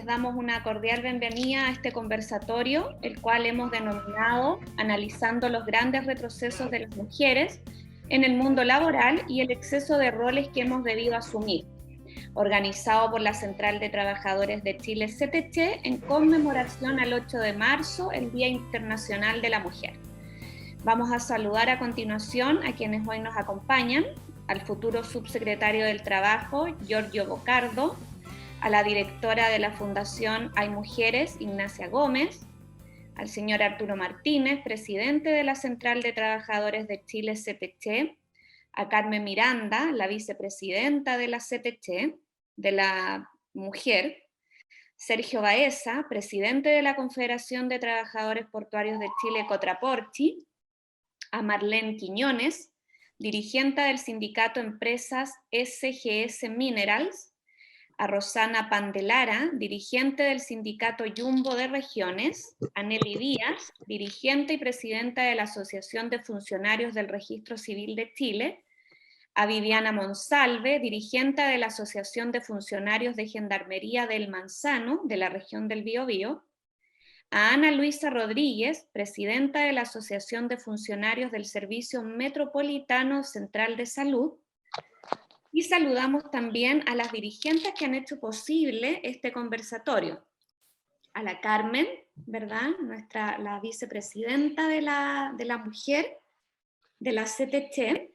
damos una cordial bienvenida a este conversatorio, el cual hemos denominado Analizando los grandes retrocesos de las mujeres en el mundo laboral y el exceso de roles que hemos debido asumir, organizado por la Central de Trabajadores de Chile, CTC, en conmemoración al 8 de marzo, el Día Internacional de la Mujer. Vamos a saludar a continuación a quienes hoy nos acompañan: al futuro subsecretario del Trabajo, Giorgio Bocardo; a la directora de la Fundación Hay Mujeres, Ignacia Gómez; al señor Arturo Martínez, presidente de la Central de Trabajadores de Chile, CTC; a Carmen Miranda, la vicepresidenta de la CTC, de la Mujer; Sergio Baeza, presidente de la Confederación de Trabajadores Portuarios de Chile, Cotraporchi; a Marlene Quiñones, dirigente del sindicato Empresas SGS Minerals; a Rosana Pandelara, dirigente del sindicato Jumbo de Regiones; a Nelly Díaz, dirigente y presidenta de la Asociación de Funcionarios del Registro Civil de Chile; a Viviana Monsalve, dirigente de la Asociación de Funcionarios de Gendarmería del Manzano, de la región del Biobío; a Ana Luisa Rodríguez, presidenta de la Asociación de Funcionarios del Servicio Metropolitano Central de Salud. Y saludamos también a las dirigentes que han hecho posible este conversatorio. A la Carmen, ¿verdad? La vicepresidenta de la Mujer, de la CTC;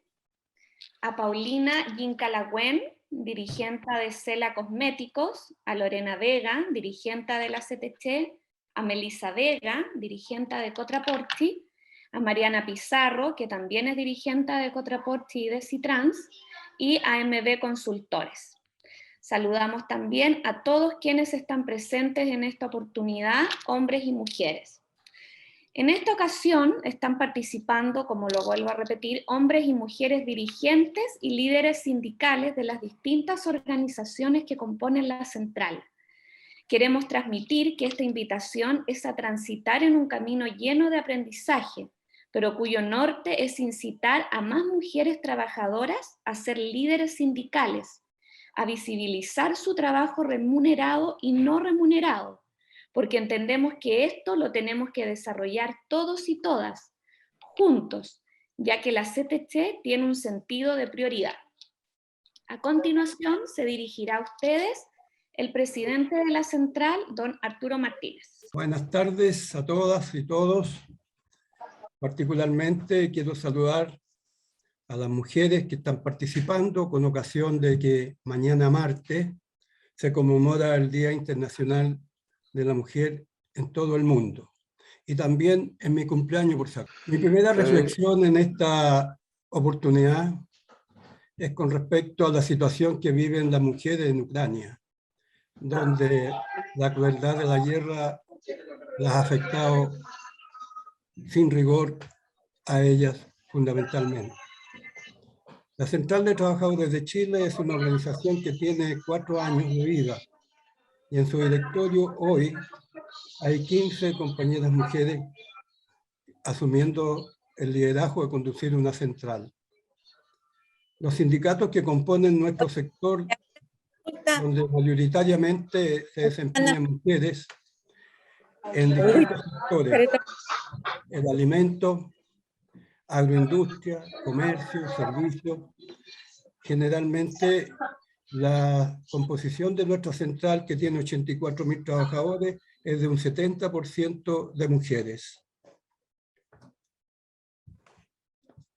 a Paulina Gincalagüen, dirigente de Cela Cosméticos; a Lorena Vega, dirigente de la CTC; a Melissa Vega, dirigente de Cotraporchi; a Mariana Pizarro, que también es dirigente de Cotraporchi y de Citrans; y a MB Consultores. Saludamos también a todos quienes están presentes en esta oportunidad, hombres y mujeres. En esta ocasión están participando, como lo vuelvo a repetir, hombres y mujeres dirigentes y líderes sindicales de las distintas organizaciones que componen la central. Queremos transmitir que esta invitación es a transitar en un camino lleno de aprendizaje, pero cuyo norte es incitar a más mujeres trabajadoras a ser líderes sindicales, a visibilizar su trabajo remunerado y no remunerado, porque entendemos que esto lo tenemos que desarrollar todos y todas, juntos, ya que la CTC tiene un sentido de prioridad. A continuación se dirigirá a ustedes el presidente de la central, don Arturo Martínez. Buenas tardes a todas y todos. Particularmente quiero saludar a las mujeres que están participando con ocasión de que mañana martes se conmemora el Día Internacional de la Mujer en todo el mundo. Y también en mi cumpleaños, por cierto. Mi primera reflexión en esta oportunidad es con respecto a la situación que viven las mujeres en Ucrania, donde la crueldad de la guerra las ha afectado sin rigor a ellas fundamentalmente. La Central de Trabajadores de Chile es una organización que tiene 4 años de vida y en su directorio hoy hay 15 compañeras mujeres asumiendo el liderazgo de conducir una central. Los sindicatos que componen nuestro sector, donde mayoritariamente se desempeñan mujeres en distintos sectores: el alimento, agroindustria, comercio, servicios. Generalmente la composición de nuestra central, que tiene 84.000 trabajadores, es de un 70% de mujeres.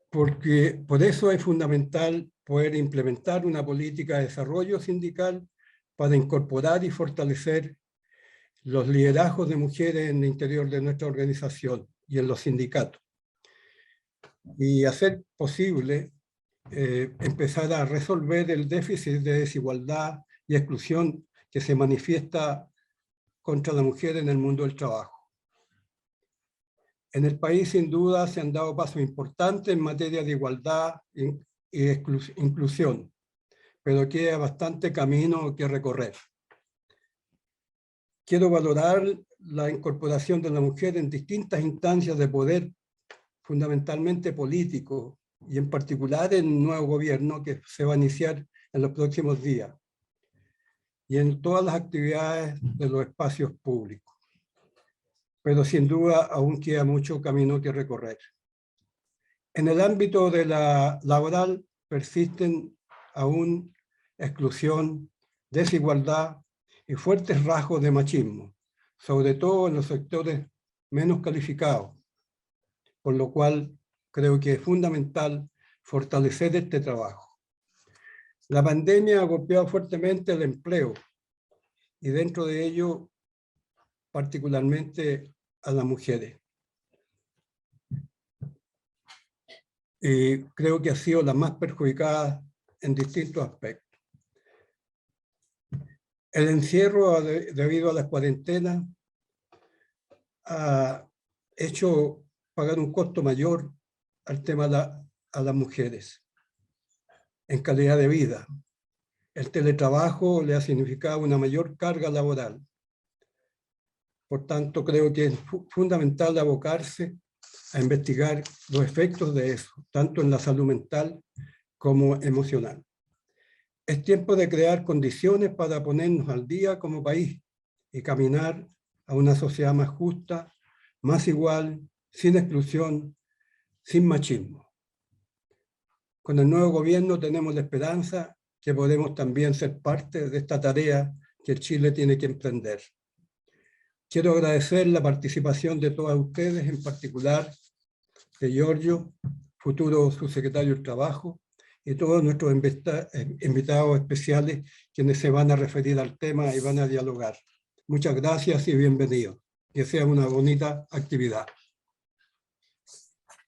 Por eso es fundamental poder implementar una política de desarrollo sindical para incorporar y fortalecer los liderazgos de mujeres en el interior de nuestra organización y en los sindicatos. Y hacer posible empezar a resolver el déficit de desigualdad y exclusión que se manifiesta contra la mujer en el mundo del trabajo. En el país, sin duda, se han dado pasos importantes en materia de igualdad e inclusión, pero queda bastante camino que recorrer. Quiero valorar la incorporación de la mujer en distintas instancias de poder, fundamentalmente político, y en particular en un nuevo gobierno que se va a iniciar en los próximos días. y en todas las actividades de los espacios públicos. Pero sin duda aún queda mucho camino que recorrer. En el ámbito de la laboral persisten aún exclusión, desigualdad y fuertes rasgos de machismo, sobre todo en los sectores menos calificados, por lo cual creo que es fundamental fortalecer este trabajo. La pandemia ha golpeado fuertemente el empleo y dentro de ello particularmente a las mujeres. Y creo que ha sido la más perjudicada en distintos aspectos. El encierro debido a las cuarentenas ha hecho pagar un costo mayor al tema a las mujeres en calidad de vida. El teletrabajo le ha significado una mayor carga laboral. Por tanto, creo que es fundamental abocarse a investigar los efectos de eso, tanto en la salud mental como emocional. Es tiempo de crear condiciones para ponernos al día como país y caminar a una sociedad más justa, más igual, sin exclusión, sin machismo. Con el nuevo gobierno tenemos la esperanza que podemos también ser parte de esta tarea que Chile tiene que emprender. Quiero agradecer la participación de todas ustedes, en particular de Giorgio, futuro subsecretario del Trabajo, y todos nuestros invitados especiales, quienes se van a referir al tema y van a dialogar. Muchas gracias y bienvenidos. Que sea una bonita actividad.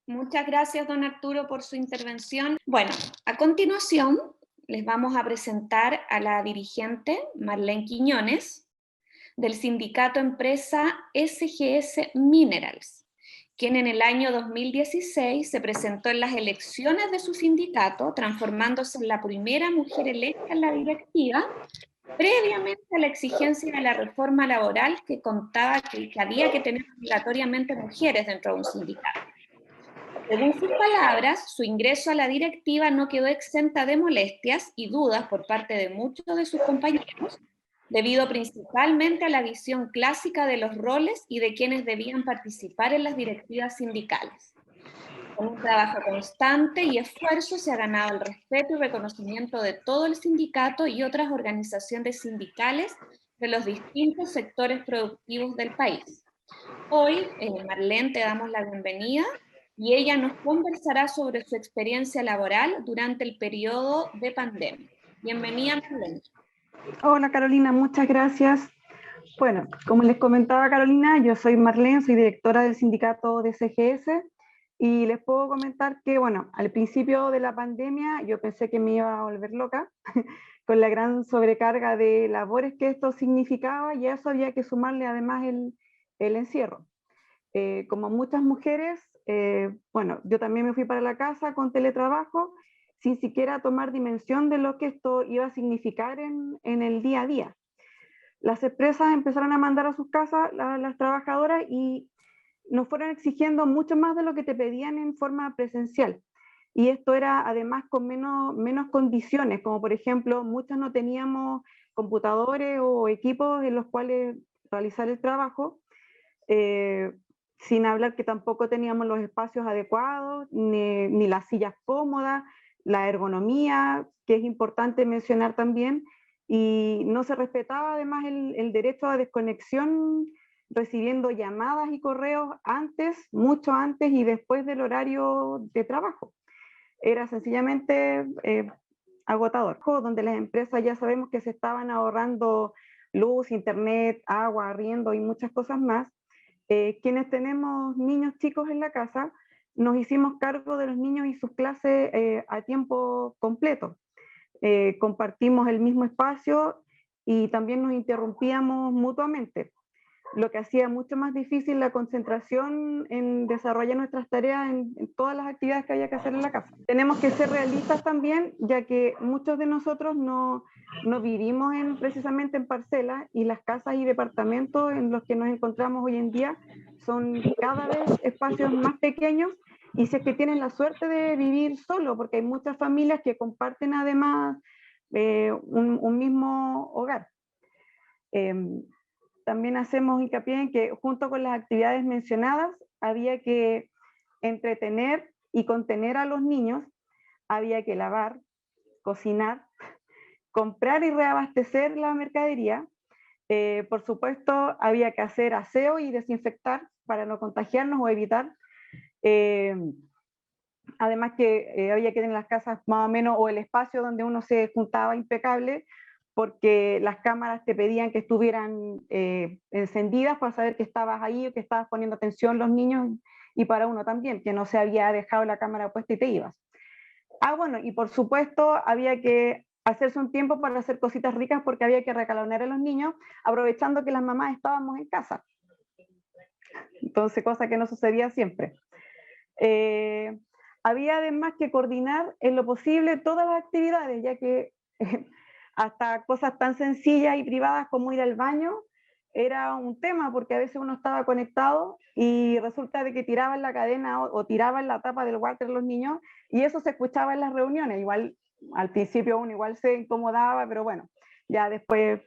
Muchas gracias, don Arturo, por su intervención. Bueno, a continuación les vamos a presentar a la dirigente Marlene Quiñones, del sindicato empresa SGS Minerals, quien en el año 2016 se presentó en las elecciones de su sindicato, transformándose en la primera mujer electa en la directiva, previamente a la exigencia de la reforma laboral que contaba que había que tener obligatoriamente mujeres dentro de un sindicato. Según sus palabras, su ingreso a la directiva no quedó exenta de molestias y dudas por parte de muchos de sus compañeros, debido principalmente a la visión clásica de los roles y de quienes debían participar en las directivas sindicales. Con un trabajo constante y esfuerzo se ha ganado el respeto y reconocimiento de todo el sindicato y otras organizaciones sindicales de los distintos sectores productivos del país. Hoy, Marlene, te damos la bienvenida y ella nos conversará sobre su experiencia laboral durante el periodo de pandemia. Bienvenida, Marlene. Hola Carolina, muchas gracias. Bueno, como les comentaba Carolina, yo soy Marlene, soy directora del sindicato de CGS y les puedo comentar que, bueno, al principio de la pandemia yo pensé que me iba a volver loca con la gran sobrecarga de labores que esto significaba y a eso había que sumarle además el encierro. Como muchas mujeres, bueno, yo también me fui para la casa con teletrabajo sin siquiera tomar dimensión de lo que esto iba a significar en el día a día. Las empresas empezaron a mandar a sus casas a las trabajadoras y nos fueron exigiendo mucho más de lo que te pedían en forma presencial. Y esto era además con menos condiciones, como por ejemplo, muchos no teníamos computadores o equipos en los cuales realizar el trabajo, sin hablar que tampoco teníamos los espacios adecuados, ni las sillas cómodas, la ergonomía, que es importante mencionar también, y no se respetaba además el derecho a desconexión, recibiendo llamadas y correos antes, mucho antes y después del horario de trabajo. Era sencillamente agotador, donde las empresas ya sabemos que se estaban ahorrando luz, internet, agua, arriendo y muchas cosas más. Quienes tenemos niños chicos en la casa, nos hicimos cargo de los niños y sus clases a tiempo completo. Compartimos el mismo espacio y también nos interrumpíamos mutuamente, lo que hacía mucho más difícil la concentración en desarrollar nuestras tareas en todas las actividades que había que hacer en la casa. Tenemos que ser realistas también, ya que muchos de nosotros no vivimos precisamente en parcelas, y las casas y departamentos en los que nos encontramos hoy en día son cada vez espacios más pequeños, y si es que tienen la suerte de vivir solo, porque hay muchas familias que comparten además un mismo hogar. También hacemos hincapié en que junto con las actividades mencionadas había que entretener y contener a los niños, había que lavar, cocinar, comprar y reabastecer la mercadería. Por supuesto, había que hacer aseo y desinfectar para no contagiarnos o evitar. Además que había que tener las casas más o menos, o el espacio donde uno se juntaba impecable, porque las cámaras te pedían que estuvieran encendidas para saber que estabas ahí o que estabas poniendo atención los niños, y para uno también, que no se había dejado la cámara puesta y te ibas. Bueno, y por supuesto había que hacerse un tiempo para hacer cositas ricas, porque había que recalonar a los niños, aprovechando que las mamás estábamos en casa. Entonces, cosa que no sucedía siempre. Había además que coordinar en lo posible todas las actividades, ya que hasta cosas tan sencillas y privadas como ir al baño era un tema, porque a veces uno estaba conectado y resulta de que tiraban la cadena o tiraban la tapa del water los niños, y eso se escuchaba en las reuniones. Igual al principio uno igual se incomodaba, pero bueno, ya después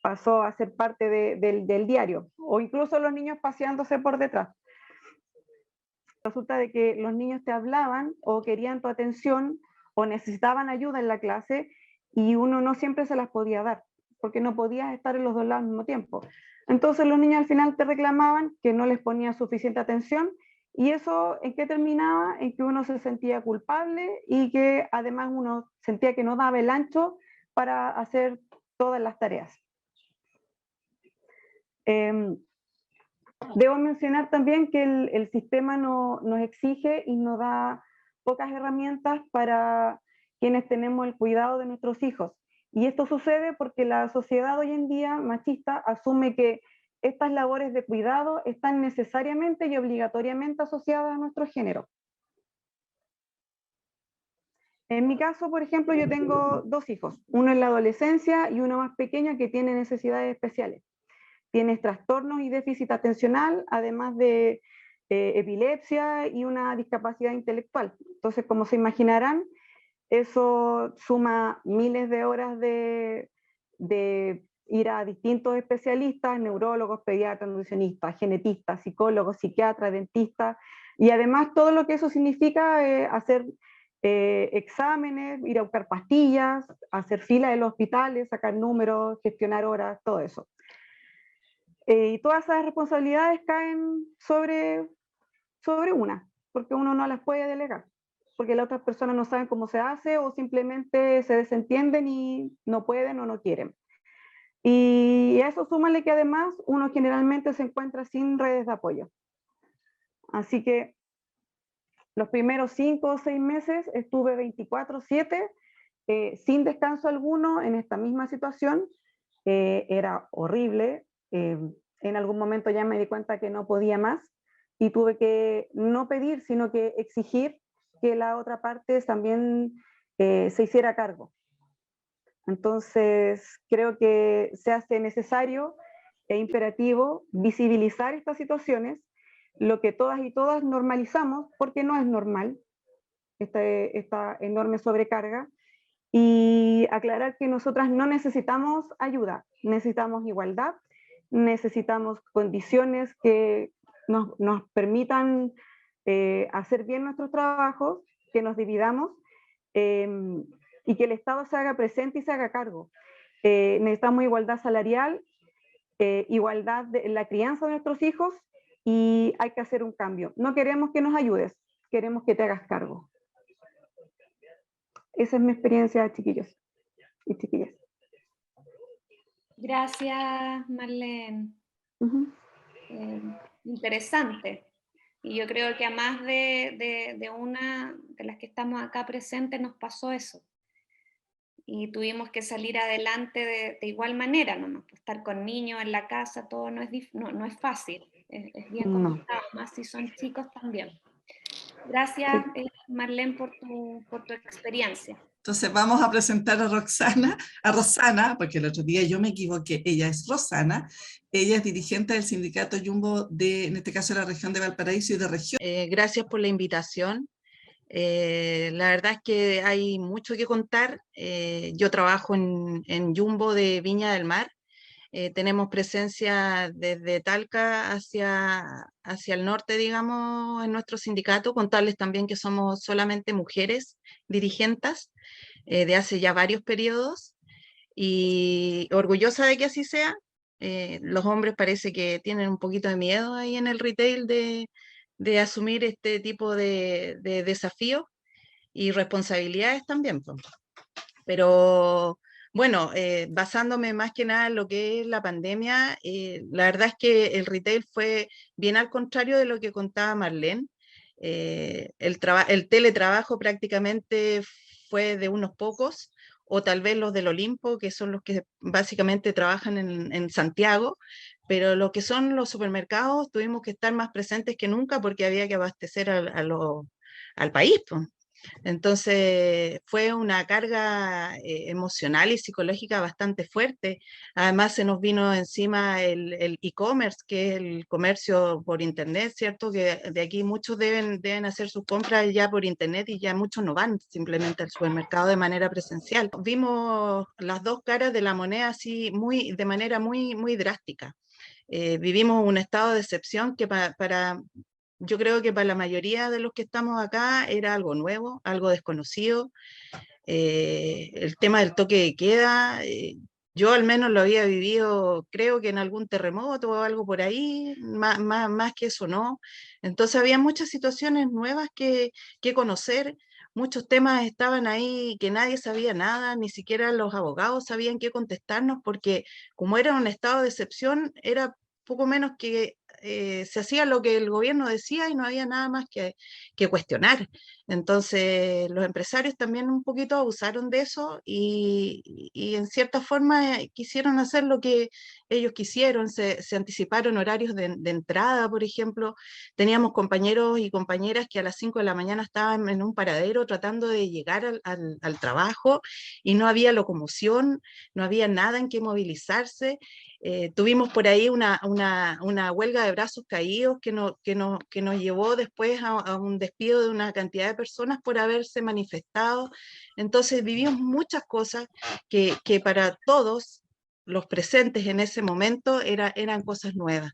pasó a ser parte del diario, o incluso los niños paseándose por detrás. Resulta de que los niños te hablaban o querían tu atención o necesitaban ayuda en la clase, y uno no siempre se las podía dar, porque no podías estar en los dos lados al mismo tiempo. Entonces los niños al final te reclamaban que no les ponía suficiente atención, y eso ¿en qué terminaba? En que uno se sentía culpable y que además uno sentía que no daba el ancho para hacer todas las tareas. Debo mencionar también que el sistema nos exige y nos da pocas herramientas para quienes tenemos el cuidado de nuestros hijos. Y esto sucede porque la sociedad hoy en día machista asume que estas labores de cuidado están necesariamente y obligatoriamente asociadas a nuestro género. En mi caso, por ejemplo, yo tengo 2 hijos, uno en la adolescencia y uno más pequeño que tiene necesidades especiales. Tienes trastornos y déficit atencional, además de epilepsia y una discapacidad intelectual. Entonces, como se imaginarán, eso suma miles de horas de ir a distintos especialistas, neurólogos, pediatras, nutricionistas, genetistas, psicólogos, psiquiatras, dentistas, y además todo lo que eso significa, hacer exámenes, ir a buscar pastillas, hacer fila en los hospitales, sacar números, gestionar horas, todo eso. Y todas esas responsabilidades caen sobre una, porque uno no las puede delegar, porque las otras personas no saben cómo se hace o simplemente se desentienden y no pueden o no quieren. Y a eso súmale que además uno generalmente se encuentra sin redes de apoyo. Así que los primeros 5 o 6 meses estuve 24/7, sin descanso alguno en esta misma situación. Era horrible. En algún momento ya me di cuenta que no podía más y tuve que no pedir, sino que exigir que la otra parte también se hiciera cargo. Entonces, creo que se hace necesario e imperativo visibilizar estas situaciones, lo que todas y todas normalizamos, porque no es normal esta enorme sobrecarga, y aclarar que nosotras no necesitamos ayuda, necesitamos igualdad, necesitamos condiciones que nos permitan hacer bien nuestros trabajos, que nos dividamos, y que el Estado se haga presente y se haga cargo. Necesitamos igualdad salarial, igualdad en la crianza de nuestros hijos, y hay que hacer un cambio. No queremos que nos ayudes, queremos que te hagas cargo. Esa es mi experiencia, chiquillos y chiquillas. Gracias, Marlene. Interesante. Y yo creo que a más de una de las que estamos acá presentes nos pasó eso. Y tuvimos que salir adelante de igual manera, ¿no? Estar con niños en la casa, todo no es fácil, es bien complicado, más si son chicos también. Gracias, Marlene, por tu experiencia. Entonces vamos a presentar a Rosana, porque el otro día yo me equivoqué, ella es Rosana, ella es dirigente del sindicato Jumbo en este caso de la región de Valparaíso y de región. Gracias por la invitación. La verdad es que hay mucho que contar. Yo trabajo en Jumbo de Viña del Mar. tenemos presencia desde Talca hacia el norte, digamos, en nuestro sindicato, contarles también que somos solamente mujeres dirigentes de hace ya varios periodos, y orgullosa de que así sea. Los hombres parece que tienen un poquito de miedo ahí en el retail de asumir este tipo de desafíos y responsabilidades también, pues. Pero bueno, basándome más que nada en lo que es la pandemia, la verdad es que el retail fue bien al contrario de lo que contaba Marlene. El teletrabajo prácticamente fue de unos pocos, o tal vez los del Olimpo, que son los que básicamente trabajan en Santiago, pero lo que son los supermercados tuvimos que estar más presentes que nunca porque había que abastecer al país, pues. Entonces fue una carga emocional y psicológica bastante fuerte. Además se nos vino encima el e-commerce, que es el comercio por internet, ¿cierto? Que de aquí muchos deben hacer sus compras ya por internet y ya muchos no van simplemente al supermercado de manera presencial. Vimos las dos caras de la moneda así de manera muy drástica. Vivimos un estado de excepción que yo creo que para la mayoría de los que estamos acá era algo nuevo, algo desconocido. El tema del toque de queda, yo al menos lo había vivido, creo que en algún terremoto o algo por ahí, más que eso no. Entonces había muchas situaciones nuevas que conocer, muchos temas estaban ahí que nadie sabía nada, ni siquiera los abogados sabían qué contestarnos, porque como era un estado de excepción, era poco menos que se hacía lo que el gobierno decía y no había nada más que cuestionar. Entonces los empresarios también un poquito abusaron de eso y en cierta forma quisieron hacer lo que ellos quisieron, se anticiparon horarios de entrada, por ejemplo. Teníamos compañeros y compañeras que a las 5 de la mañana estaban en un paradero tratando de llegar al trabajo y no había locomoción, no había nada en que movilizarse. Tuvimos por ahí una huelga de brazos caídos que nos llevó después a un despido de una cantidad de personas por haberse manifestado. Entonces vivimos muchas cosas que para todos los presentes en ese momento eran cosas nuevas.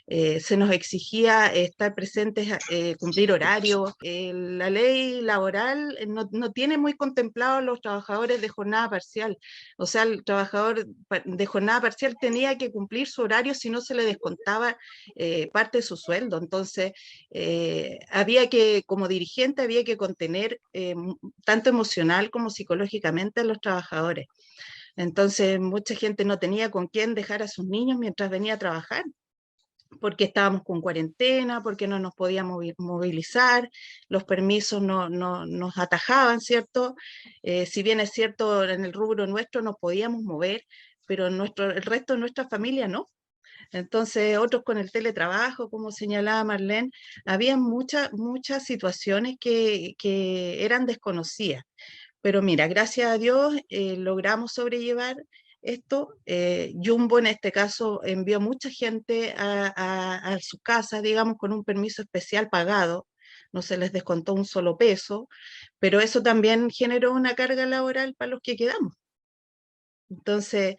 Se nos exigía estar presentes, cumplir horarios. La ley laboral no tiene muy contemplado a los trabajadores de jornada parcial. O sea, el trabajador de jornada parcial tenía que cumplir su horario si no se le descontaba parte de su sueldo. Entonces, como dirigente, había que contener tanto emocional como psicológicamente a los trabajadores. Entonces, mucha gente no tenía con quién dejar a sus niños mientras venía a trabajar, porque estábamos con cuarentena, porque no nos podíamos movilizar, los permisos nos atajaban, ¿cierto? Si bien es cierto, en el rubro nuestro nos podíamos mover, pero el resto de nuestra familia no. Entonces, otros con el teletrabajo, como señalaba Marlene, había muchas situaciones que eran desconocidas. Pero mira, gracias a Dios logramos sobrellevar esto. Jumbo en este caso envió mucha gente a sus casas, digamos, con un permiso especial pagado, no se les descontó un solo peso, pero eso también generó una carga laboral para los que quedamos. Entonces,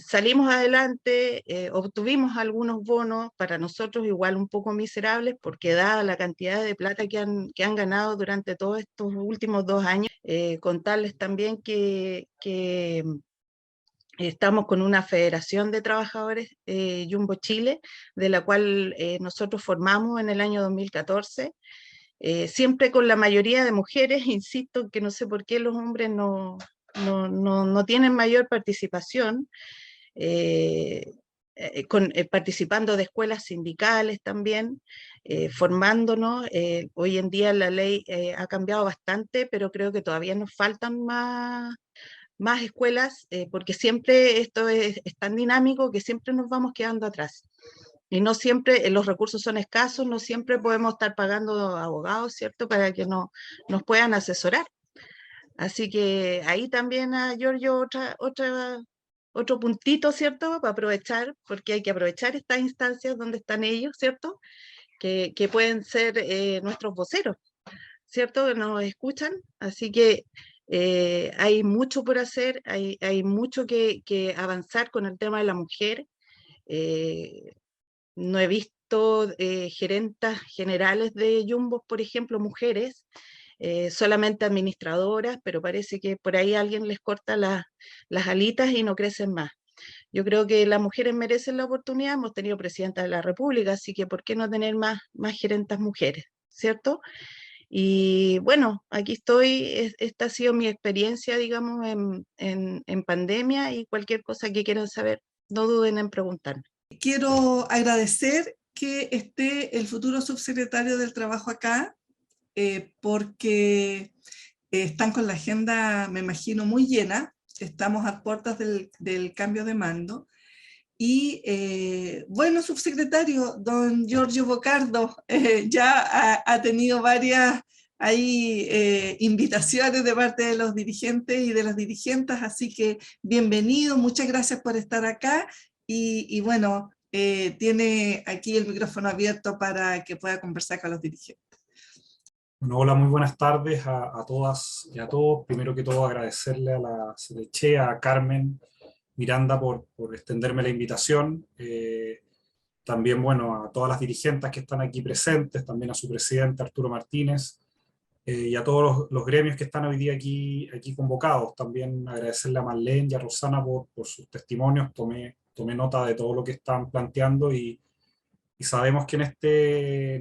salimos adelante, obtuvimos algunos bonos, para nosotros igual un poco miserables, porque dada la cantidad de plata que han ganado durante todos estos últimos 2 años, contarles también que estamos con una federación de trabajadores, Jumbo Chile, de la cual nosotros formamos en el año 2014, siempre con la mayoría de mujeres. Insisto que no sé por qué los hombres no tienen mayor participación, participando de escuelas sindicales también, formándonos. Hoy en día la ley ha cambiado bastante, pero creo que todavía nos faltan más escuelas, porque siempre esto es tan dinámico que siempre nos vamos quedando atrás. Y no siempre, los recursos son escasos, no siempre podemos estar pagando abogados, ¿cierto?, para que nos puedan asesorar. Así que ahí también, Giorgio, otro puntito, ¿cierto?, para aprovechar, porque hay que aprovechar estas instancias donde están ellos, ¿cierto?, que pueden ser nuestros voceros, ¿cierto?, que nos escuchan. Así que Hay mucho por hacer, hay mucho que avanzar con el tema de la mujer. No he visto gerentas generales de Jumbo, por ejemplo, mujeres, solamente administradoras, pero parece que por ahí alguien les corta las alitas y no crecen más. Yo creo que las mujeres merecen la oportunidad, hemos tenido presidenta de la República, así que ¿por qué no tener más gerentas mujeres? ¿Cierto? Y bueno, aquí estoy, esta ha sido mi experiencia, digamos, en pandemia, y cualquier cosa que quieran saber, no duden en preguntarme. Quiero agradecer que esté el futuro subsecretario del Trabajo acá, porque están con la agenda, me imagino, muy llena. Estamos a puertas del cambio de mando. Y bueno, subsecretario, don Giorgio Bocardo, ya ha tenido varias invitaciones de parte de los dirigentes y de las dirigentes, así que bienvenido, muchas gracias por estar acá, y bueno, tiene aquí el micrófono abierto para que pueda conversar con los dirigentes. Bueno, hola, muy buenas tardes a todas y a todos. Primero que todo, agradecerle a la Cereche, a Carmen Miranda por extenderme la invitación. También, bueno, a todas las dirigentes que están aquí presentes, también a su presidente Arturo Martínez, y a todos los gremios que están hoy día aquí convocados. También agradecerle a Marlene y a Rosana por sus testimonios. Tomé nota de todo lo que están planteando, y sabemos que en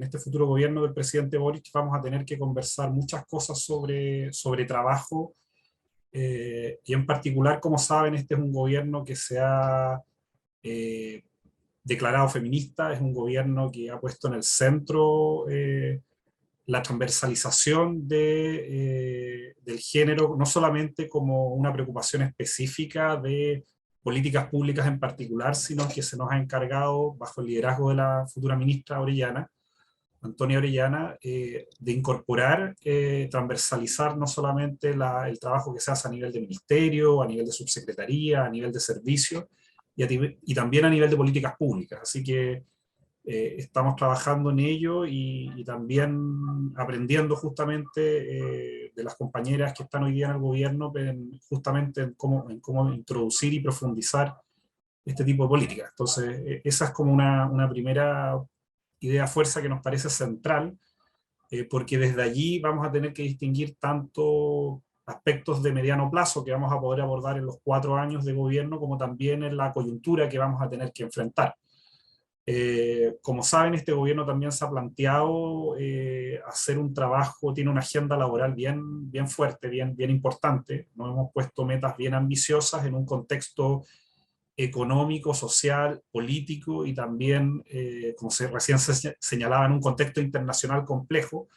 este futuro gobierno del presidente Boric vamos a tener que conversar muchas cosas sobre trabajo, y en particular, como saben, este es un gobierno que se ha declarado feminista, es un gobierno que ha puesto en el centro la transversalización del género, no solamente como una preocupación específica de políticas públicas en particular, sino que se nos ha encargado, bajo el liderazgo de la futura ministra Orellana, Antonia Orellana, de incorporar, transversalizar no solamente el trabajo que se hace a nivel de ministerio, a nivel de subsecretaría, a nivel de servicio, y también a nivel de políticas públicas. Así que estamos trabajando en ello, y también aprendiendo justamente de las compañeras que están hoy día en el gobierno, justamente en cómo introducir y profundizar este tipo de políticas. Entonces, esa es como una primera idea fuerza que nos parece central, porque desde allí vamos a tener que distinguir tanto aspectos de mediano plazo que vamos a poder abordar en los 4 años de gobierno, como también en la coyuntura que vamos a tener que enfrentar. Como saben, este gobierno también se ha planteado hacer un trabajo, tiene una agenda laboral bien fuerte, bien importante. Nos hemos puesto metas bien ambiciosas en un contexto económico, social, político, y también, como recién se señalaba, en un contexto internacional complejo,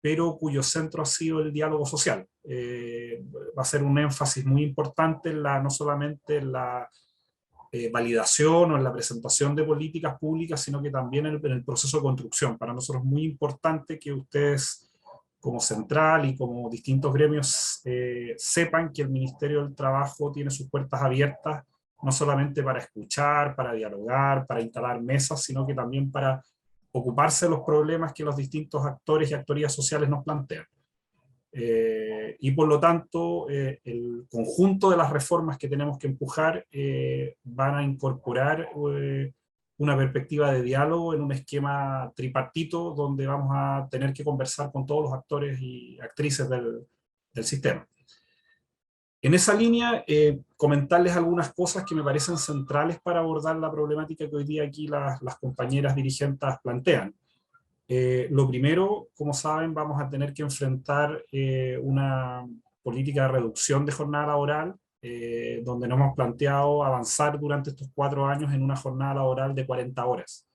pero cuyo centro ha sido el diálogo social. Va a ser un énfasis muy importante no solamente en la validación o en la presentación de políticas públicas, sino que también en el proceso de construcción. Para nosotros es muy importante que ustedes, como central y como distintos gremios, sepan que el Ministerio del Trabajo tiene sus puertas abiertas, no solamente para escuchar, para dialogar, para instalar mesas, sino que también para ocuparse de los problemas que los distintos actores y actorías sociales nos plantean. Y por lo tanto, el conjunto de las reformas que tenemos que empujar van a incorporar una perspectiva de diálogo en un esquema tripartito, donde vamos a tener que conversar con todos los actores y actrices del sistema. En esa línea, comentarles algunas cosas que me parecen centrales para abordar la problemática que hoy día aquí las compañeras dirigentes plantean. Lo primero, como saben, vamos a tener que enfrentar una política de reducción de jornada laboral, donde nos hemos planteado avanzar durante estos 4 años en una jornada laboral de 40 horas.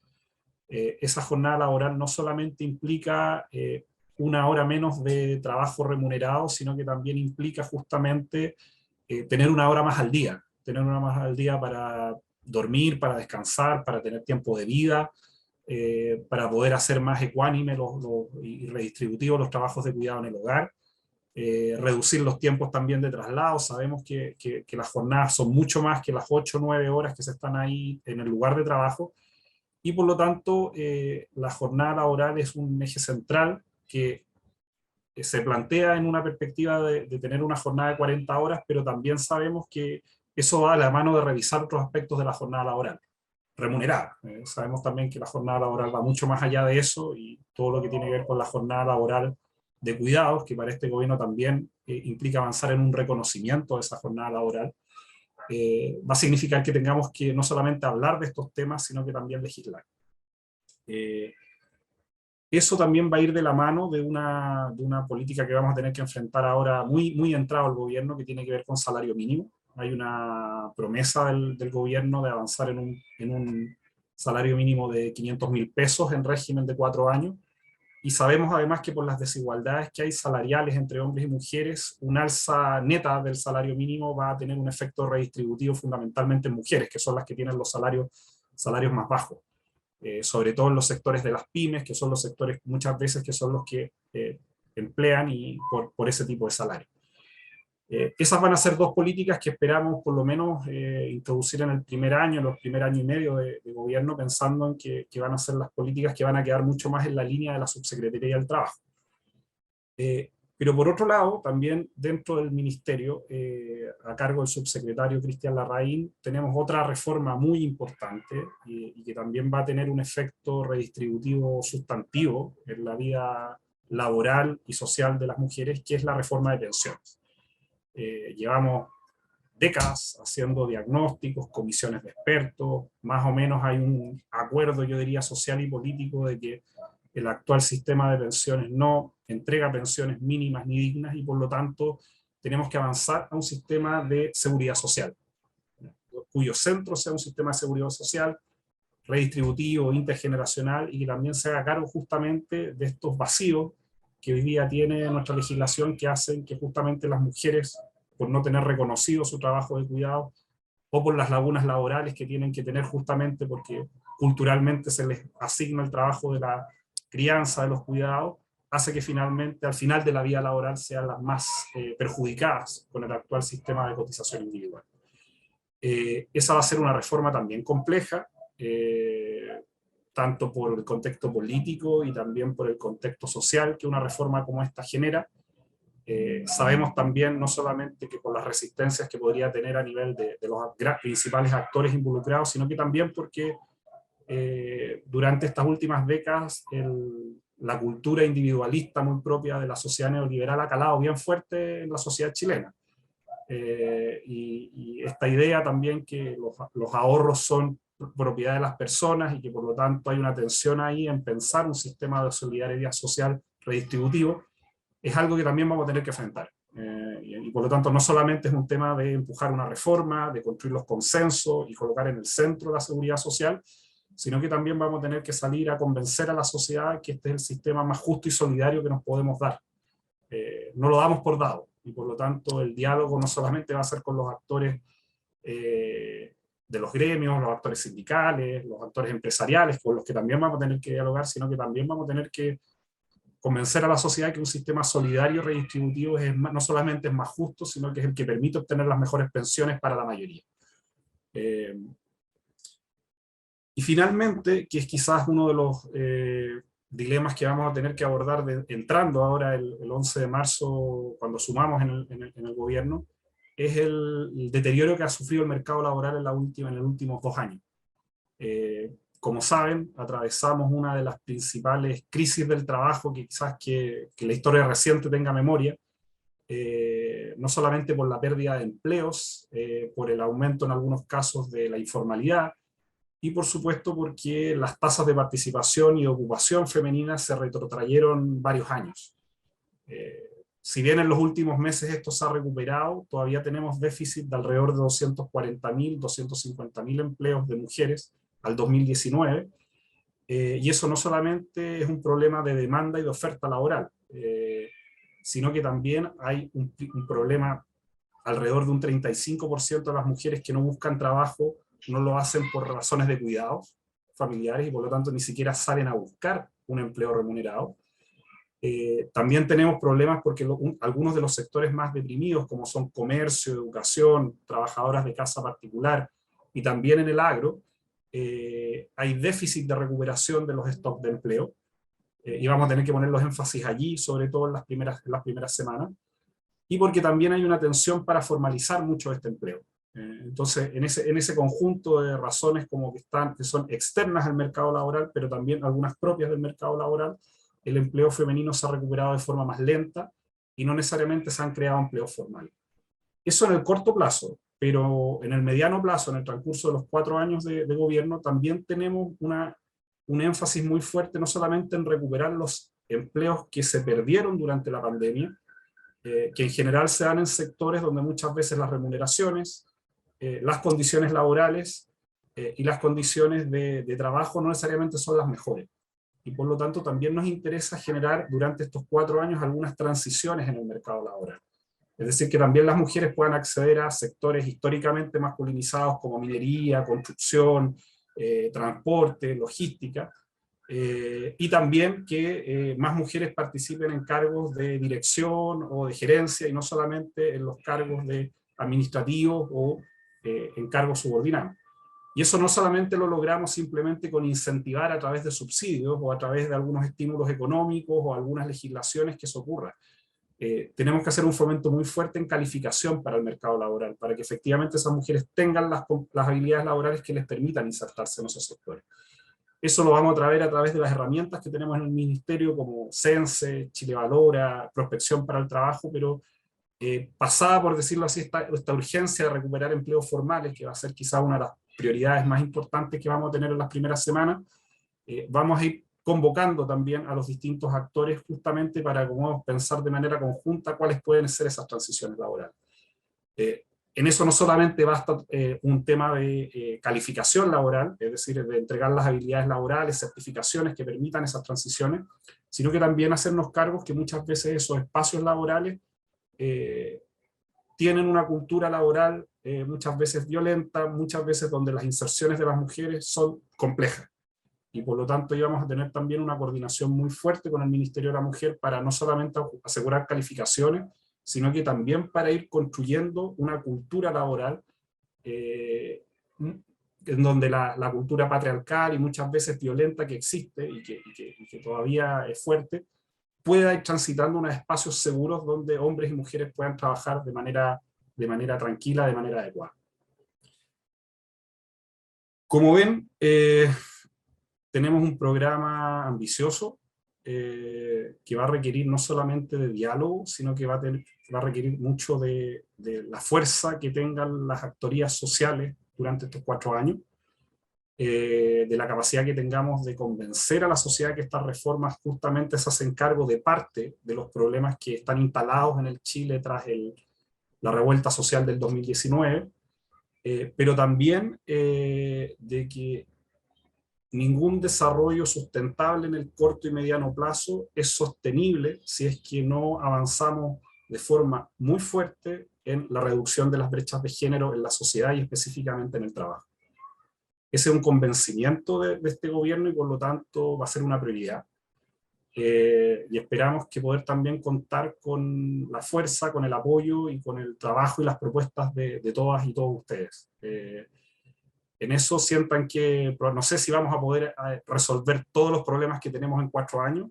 Esa jornada laboral no solamente implica 1 hora menos de trabajo remunerado, sino que también implica justamente tener 1 hora más al día, para dormir, para descansar, para tener tiempo de vida, para poder hacer más ecuánime y redistributivos los trabajos de cuidado en el hogar, reducir los tiempos también de traslado. Sabemos que las jornadas son mucho más que las 8 o 9 horas que se están ahí en el lugar de trabajo, y por lo tanto la jornada laboral es un eje central que se plantea en una perspectiva de tener una jornada de 40 horas, pero también sabemos que eso va a la mano de revisar otros aspectos de la jornada laboral, remunerada. Sabemos también que la jornada laboral va mucho más allá de eso, y todo lo que tiene que ver con la jornada laboral de cuidados, que para este gobierno también implica avanzar en un reconocimiento de esa jornada laboral, va a significar que tengamos que no solamente hablar de estos temas, sino que también legislar. Eso también va a ir de la mano de una política que vamos a tener que enfrentar ahora muy entrado al gobierno, que tiene que ver con salario mínimo. Hay una promesa del gobierno de avanzar en un salario mínimo de 500.000 pesos en régimen de 4 años, y sabemos además que por las desigualdades que hay salariales entre hombres y mujeres, un alza neta del salario mínimo va a tener un efecto redistributivo fundamentalmente en mujeres, que son las que tienen los salarios más bajos. Sobre todo en los sectores de las pymes, que son los sectores muchas veces que son los que emplean y por ese tipo de salario. Esas van a ser dos políticas que esperamos por lo menos introducir en el primer año, en los primeros años y medio de gobierno, pensando en que van a ser las políticas que van a quedar mucho más en la línea de la Subsecretaría del Trabajo. Pero por otro lado, también dentro del ministerio, a cargo del subsecretario Cristian Larraín, tenemos otra reforma muy importante y que también va a tener un efecto redistributivo sustantivo en la vida laboral y social de las mujeres, que es la reforma de pensiones. Llevamos décadas haciendo diagnósticos, comisiones de expertos, más o menos hay un acuerdo, yo diría, social y político de que el actual sistema de pensiones no entrega pensiones mínimas ni dignas, y por lo tanto tenemos que avanzar a un sistema de seguridad social, cuyo centro sea un sistema de seguridad social redistributivo, intergeneracional, y que también se haga cargo justamente de estos vacíos que hoy día tiene nuestra legislación, que hacen que justamente las mujeres, por no tener reconocido su trabajo de cuidado, o por las lagunas laborales que tienen que tener justamente porque culturalmente se les asigna el trabajo de la crianza, de los cuidados, hace que finalmente, al final de la vida laboral, sean las más perjudicadas con el actual sistema de cotización individual. Esa va a ser una reforma también compleja, tanto por el contexto político y también por el contexto social que una reforma como esta genera. Sabemos también, no solamente que por las resistencias que podría tener a nivel de los principales actores involucrados, sino que también porque durante estas últimas décadas la cultura individualista muy propia de la sociedad neoliberal ha calado bien fuerte en la sociedad chilena. Y esta idea también que los ahorros son propiedad de las personas y que por lo tanto hay una tensión ahí en pensar un sistema de solidaridad social redistributivo, es algo que también vamos a tener que enfrentar. Y por lo tanto no solamente es un tema de empujar una reforma, de construir los consensos y colocar en el centro la seguridad social, sino que también vamos a tener que salir a convencer a la sociedad que este es el sistema más justo y solidario que nos podemos dar. No lo damos por dado, y por lo tanto el diálogo no solamente va a ser con los actores de los gremios, los actores sindicales, los actores empresariales, con los que también vamos a tener que dialogar, sino que también vamos a tener que convencer a la sociedad que un sistema solidario y redistributivo no solamente es más justo, sino que es el que permite obtener las mejores pensiones para la mayoría. Y finalmente, que es quizás uno de los dilemas que vamos a tener que abordar entrando ahora el 11 de marzo, cuando sumamos en el gobierno, es el deterioro que ha sufrido el mercado laboral en los últimos 2 años. Como saben, atravesamos una de las principales crisis del trabajo que quizás que la historia reciente tenga memoria, no solamente por la pérdida de empleos, por el aumento en algunos casos de la informalidad, y por supuesto porque las tasas de participación y ocupación femenina se retrotrayeron varios años. Si bien en los últimos meses esto se ha recuperado, todavía tenemos déficit de alrededor de 240.000, 250.000 empleos de mujeres al 2019, y eso no solamente es un problema de demanda y de oferta laboral, sino que también hay un problema, alrededor de un 35% de las mujeres que no buscan trabajo no lo hacen por razones de cuidados familiares y por lo tanto ni siquiera salen a buscar un empleo remunerado. También tenemos problemas porque algunos de los sectores más deprimidos, como son comercio, educación, trabajadoras de casa particular y también en el agro, hay déficit de recuperación de los stocks de empleo. y vamos a tener que poner los énfasis allí, sobre todo en las primeras semanas, y porque también hay una tensión para formalizar mucho este empleo. Entonces, en ese conjunto de razones como que son externas al mercado laboral, pero también algunas propias del mercado laboral, el empleo femenino se ha recuperado de forma más lenta y no necesariamente se han creado empleos formales. Eso en el corto plazo, pero en el mediano plazo, en el transcurso de los 4 años de gobierno, también tenemos un énfasis muy fuerte, no solamente en recuperar los empleos que se perdieron durante la pandemia, que en general se dan en sectores donde muchas veces las remuneraciones, las condiciones laborales y las condiciones de trabajo no necesariamente son las mejores. Y por lo tanto también nos interesa generar durante estos 4 años algunas transiciones en el mercado laboral. Es decir, que también las mujeres puedan acceder a sectores históricamente masculinizados como minería, construcción, transporte, logística, y también que más mujeres participen en cargos de dirección o de gerencia y no solamente en los cargos de administrativos o en cargos subordinados. Y eso no solamente lo logramos simplemente con incentivar a través de subsidios o a través de algunos estímulos económicos o algunas legislaciones que eso ocurra. Tenemos que hacer un fomento muy fuerte en calificación para el mercado laboral, para que efectivamente esas mujeres tengan las habilidades laborales que les permitan insertarse en esos sectores. Eso lo vamos a traer a través de las herramientas que tenemos en el Ministerio, como Cense, Chile Valora, Prospección para el Trabajo, pero pasada, por decirlo así, esta urgencia de recuperar empleos formales, que va a ser quizá una de las prioridades más importantes que vamos a tener en las primeras semanas, vamos a ir convocando también a los distintos actores justamente para como pensar de manera conjunta cuáles pueden ser esas transiciones laborales. En eso no solamente basta un tema de calificación laboral, es decir, de entregar las habilidades laborales, certificaciones que permitan esas transiciones, sino que también hacernos cargos que muchas veces esos espacios laborales tienen una cultura laboral muchas veces violenta, muchas veces donde las inserciones de las mujeres son complejas. Y por lo tanto íbamos a tener también una coordinación muy fuerte con el Ministerio de la Mujer para no solamente asegurar calificaciones, sino que también para ir construyendo una cultura laboral en donde la cultura patriarcal y muchas veces violenta que existe y que todavía es fuerte, pueda ir transitando unos espacios seguros donde hombres y mujeres puedan trabajar de manera tranquila, de manera adecuada. Como ven, tenemos un programa ambicioso que va a requerir no solamente de diálogo, sino que va a requerir mucho de la fuerza que tengan las actorías sociales durante estos 4 años, de la capacidad que tengamos de convencer a la sociedad que estas reformas justamente se hacen cargo de parte de los problemas que están instalados en el Chile tras la revuelta social del 2019, pero también de que ningún desarrollo sustentable en el corto y mediano plazo es sostenible si es que no avanzamos de forma muy fuerte en la reducción de las brechas de género en la sociedad y específicamente en el trabajo. Ese es un convencimiento de este gobierno y por lo tanto va a ser una prioridad. Y esperamos que poder también contar con la fuerza, con el apoyo y con el trabajo y las propuestas de todas y todos ustedes. En eso sientan que, no sé si vamos a poder resolver todos los problemas que tenemos en 4 años,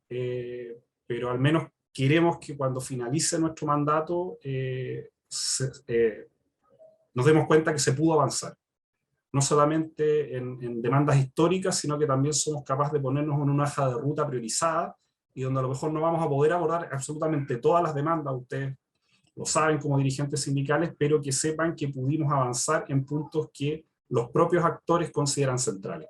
pero al menos queremos que cuando finalice nuestro mandato nos demos cuenta que se pudo avanzar. No solamente en demandas históricas, sino que también somos capaces de ponernos en una hoja de ruta priorizada y donde a lo mejor no vamos a poder abordar absolutamente todas las demandas, ustedes lo saben como dirigentes sindicales, pero que sepan que pudimos avanzar en puntos que los propios actores consideran centrales.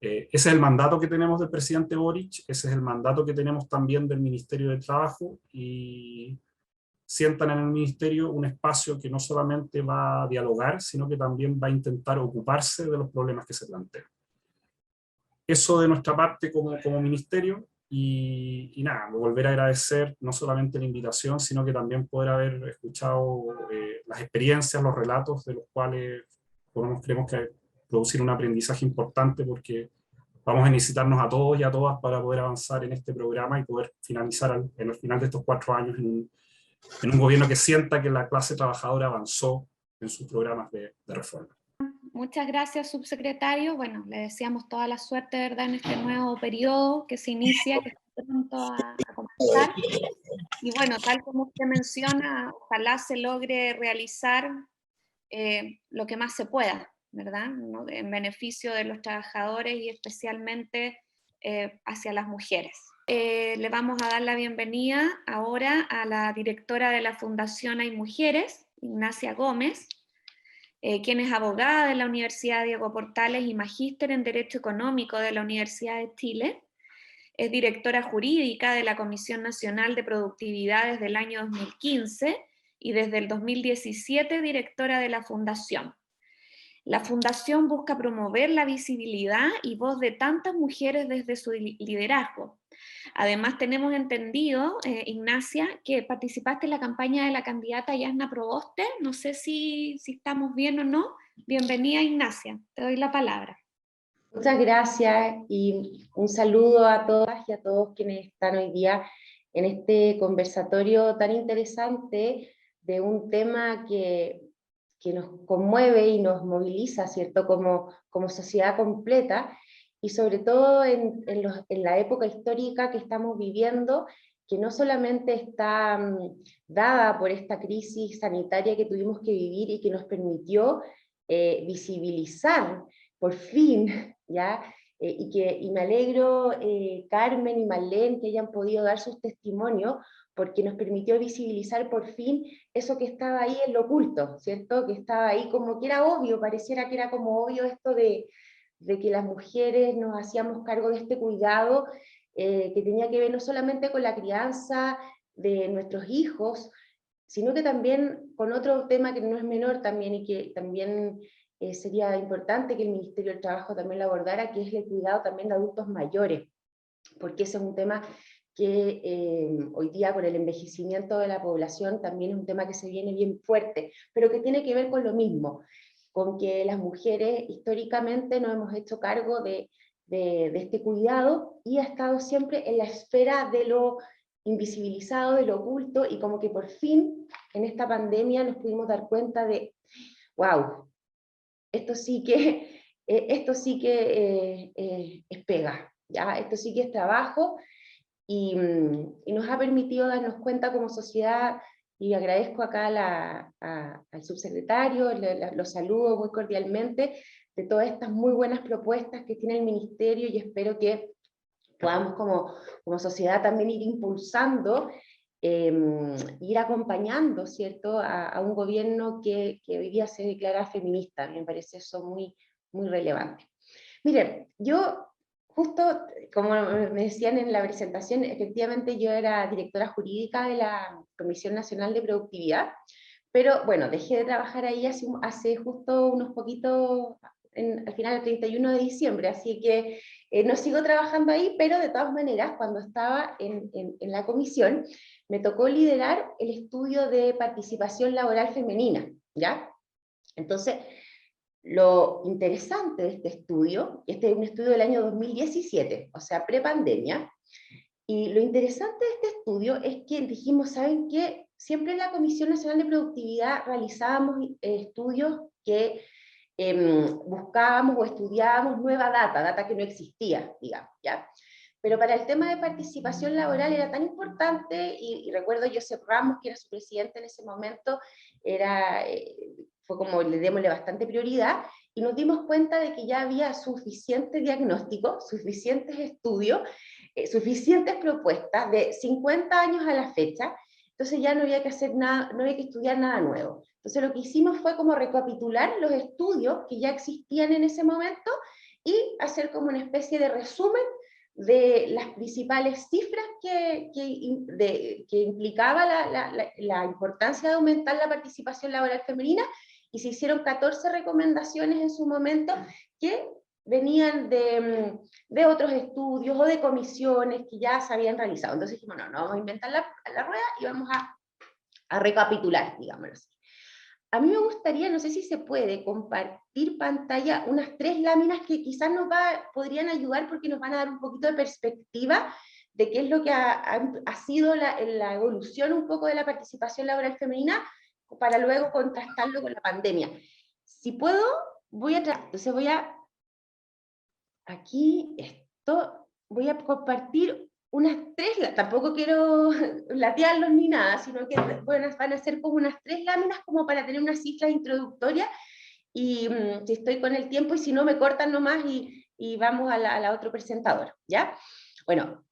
Ese es el mandato que tenemos del presidente Boric, ese es el mandato que tenemos también del Ministerio de Trabajo, y sientan en el Ministerio un espacio que no solamente va a dialogar, sino que también va a intentar ocuparse de los problemas que se plantean. Eso de nuestra parte como Ministerio, y nada, volver a agradecer no solamente la invitación, sino que también poder haber escuchado las experiencias, los relatos de los cuales creemos que producir un aprendizaje importante, porque vamos a necesitarnos a todos y a todas para poder avanzar en este programa y poder finalizar en el final de estos 4 años en un gobierno que sienta que la clase trabajadora avanzó en sus programas de reforma. muchas gracias, subsecretario. Bueno, le deseamos toda la suerte, ¿verdad?, en este nuevo periodo que se inicia, que está pronto a comenzar. Y bueno, tal como usted menciona, ojalá se logre realizar lo que más se pueda, ¿verdad?, ¿no?, en beneficio de los trabajadores y especialmente hacia las mujeres. Le vamos a dar la bienvenida ahora a la directora de la Fundación Hay Mujeres, Ignacia Gómez, quien es abogada de la Universidad Diego Portales y magíster en Derecho Económico de la Universidad de Chile. Es directora jurídica de la Comisión Nacional de Productividad desde el año 2015 y desde el 2017 directora de la Fundación. La Fundación busca promover la visibilidad y voz de tantas mujeres desde su liderazgo. Además, tenemos entendido, Ignacia, que participaste en la campaña de la candidata Yasna Proboste. No sé si estamos bien o no. Bienvenida, Ignacia. Te doy la palabra. Muchas gracias y un saludo a todas y a todos quienes están hoy día en este conversatorio tan interesante de un tema que nos conmueve y nos moviliza, ¿cierto?, como sociedad completa, y sobre todo en la época histórica que estamos viviendo, que no solamente está dada por esta crisis sanitaria que tuvimos que vivir y que nos permitió visibilizar por fin, ¿ya? Y me alegro, Carmen y Marlene, que hayan podido dar sus testimonios, porque nos permitió visibilizar por fin eso que estaba ahí en lo oculto, ¿cierto? Que estaba ahí como que era obvio, pareciera que era como obvio esto de que las mujeres nos hacíamos cargo de este cuidado, que tenía que ver no solamente con la crianza de nuestros hijos, sino que también con otro tema que no es menor también, y que también sería importante que el Ministerio del Trabajo también lo abordara, que es el cuidado también de adultos mayores, porque ese es un tema que hoy día con el envejecimiento de la población también es un tema que se viene bien fuerte, pero que tiene que ver con lo mismo, con que las mujeres históricamente nos hemos hecho cargo de este cuidado y ha estado siempre en la esfera de lo invisibilizado, de lo oculto, y como que por fin en esta pandemia nos pudimos dar cuenta de, wow, esto sí que es pega, ¿ya? Esto sí que es trabajo, y nos ha permitido darnos cuenta como sociedad, y agradezco acá al subsecretario, los saludo muy cordialmente, de todas estas muy buenas propuestas que tiene el Ministerio, y espero que podamos como sociedad también ir impulsando, ir acompañando, ¿cierto?, a un gobierno que hoy día se declara feminista. Me parece eso muy, muy relevante. Miren, yo justo, como me decían en la presentación, efectivamente yo era directora jurídica de la Comisión Nacional de Productividad, pero bueno, dejé de trabajar ahí hace justo unos poquitos, al final del 31 de diciembre, así que no sigo trabajando ahí, pero de todas maneras, cuando estaba en la comisión, me tocó liderar el estudio de participación laboral femenina, ¿ya? Entonces, lo interesante de este estudio, este es un estudio del año 2017, o sea, prepandemia, y lo interesante de este estudio es que dijimos, ¿saben qué? Siempre en la Comisión Nacional de Productividad realizábamos estudios que buscábamos o estudiábamos nueva data que no existía, digamos, ¿ya? Pero para el tema de participación laboral era tan importante, y recuerdo Josep Ramos, que era su presidente en ese momento, fue como le démosle bastante prioridad, y nos dimos cuenta de que ya había suficiente diagnóstico, suficientes estudios, suficientes propuestas de 50 años a la fecha. Entonces ya no había que hacer nada, no había que estudiar nada nuevo. Entonces lo que hicimos fue como recapitular los estudios que ya existían en ese momento y hacer como una especie de resumen de las principales cifras que implicaba la importancia de aumentar la participación laboral femenina, y se hicieron 14 recomendaciones en su momento que venían de otros estudios o de comisiones que ya se habían realizado. Entonces dijimos, no vamos a inventar la rueda y vamos a recapitular, digámoslo así. A mí me gustaría, no sé si se puede, compartir pantalla, unas 3 láminas que quizás podrían ayudar, porque nos van a dar un poquito de perspectiva de qué es lo que ha sido la evolución un poco de la participación laboral femenina, para luego contrastarlo con la pandemia. Si puedo, entonces aquí voy a compartir unas 3, tampoco quiero latearlos ni nada, sino que van a ser como unas 3 láminas como para tener una cifra introductoria, y si estoy con el tiempo, y si no me cortan nomás y vamos a la otro presentador, ¿ya? Bueno,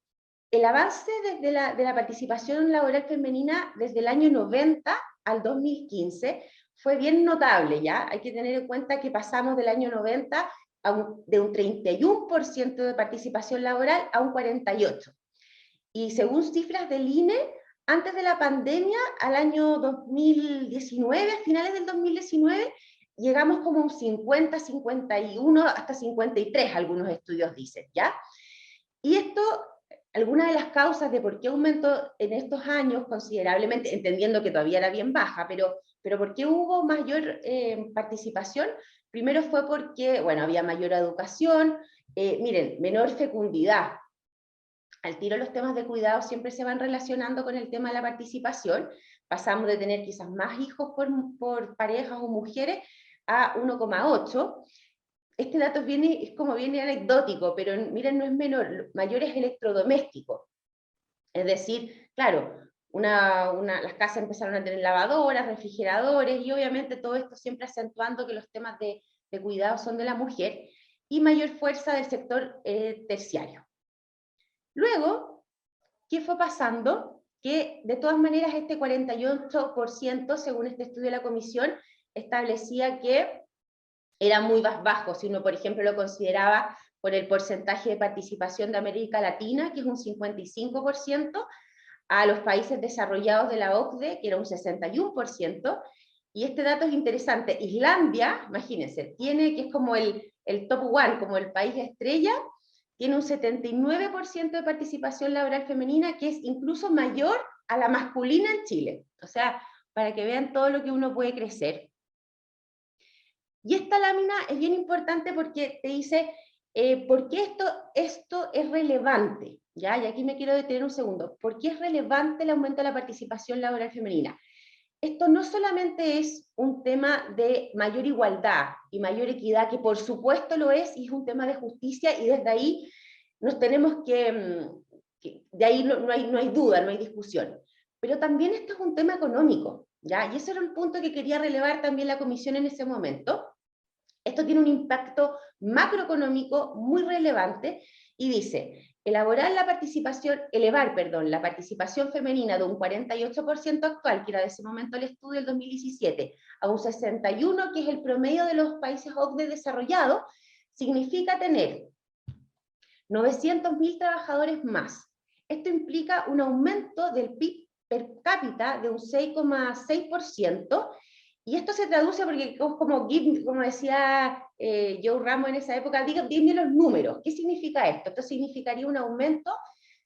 el avance de la participación laboral femenina desde el año 90 al 2015 fue bien notable, ¿ya? Hay que tener en cuenta que pasamos del año 90 de un 31% de participación laboral a un 48%. Y según cifras del INE, antes de la pandemia, al año 2019, a finales del 2019, llegamos como un 50, 51, hasta 53, algunos estudios dicen, ¿ya? Y esto, algunas de las causas de por qué aumentó en estos años considerablemente, entendiendo que todavía era bien baja, pero ¿por qué hubo mayor participación? Primero fue porque, bueno, había mayor educación, miren, menor fecundidad. Al tiro los temas de cuidado siempre se van relacionando con el tema de la participación. Pasamos de tener quizás más hijos por parejas o mujeres a 1,8. Este dato es como viene anecdótico, pero miren, no es menor, mayor es electrodoméstico. Es decir, claro, las casas empezaron a tener lavadoras, refrigeradores, y obviamente todo esto siempre acentuando que los temas de cuidado son de la mujer, y mayor fuerza del sector terciario. Luego, ¿qué fue pasando? Que de todas maneras este 48%, según este estudio de la comisión, establecía que era muy bajo, si uno, por ejemplo, lo consideraba por el porcentaje de participación de América Latina, que es un 55%, a los países desarrollados de la OCDE, que era un 61%, y este dato es interesante. Islandia, imagínense, que es como el top one, como el país estrella, tiene un 79% de participación laboral femenina, que es incluso mayor a la masculina en Chile. O sea, para que vean todo lo que uno puede crecer. Y esta lámina es bien importante porque te dice por qué esto es relevante, ¿ya? Y aquí me quiero detener un segundo. ¿Por qué es relevante el aumento de la participación laboral femenina? Esto no solamente es un tema de mayor igualdad y mayor equidad, que por supuesto lo es, y es un tema de justicia, y desde ahí nos tenemos de ahí no hay duda, no hay discusión. Pero también esto es un tema económico, ¿ya? Y ese era el punto que quería relevar también la comisión en ese momento. Esto tiene un impacto macroeconómico muy relevante, y dice, elevar la participación femenina de un 48% actual, que era de ese momento el estudio del 2017, a un 61%, que es el promedio de los países OCDE desarrollados, significa tener 900.000 trabajadores más. Esto implica un aumento del PIB per cápita de un 6,6%, y esto se traduce porque, como decía Joe Ramos en esa época, dime los números. ¿Qué significa esto? Esto significaría un aumento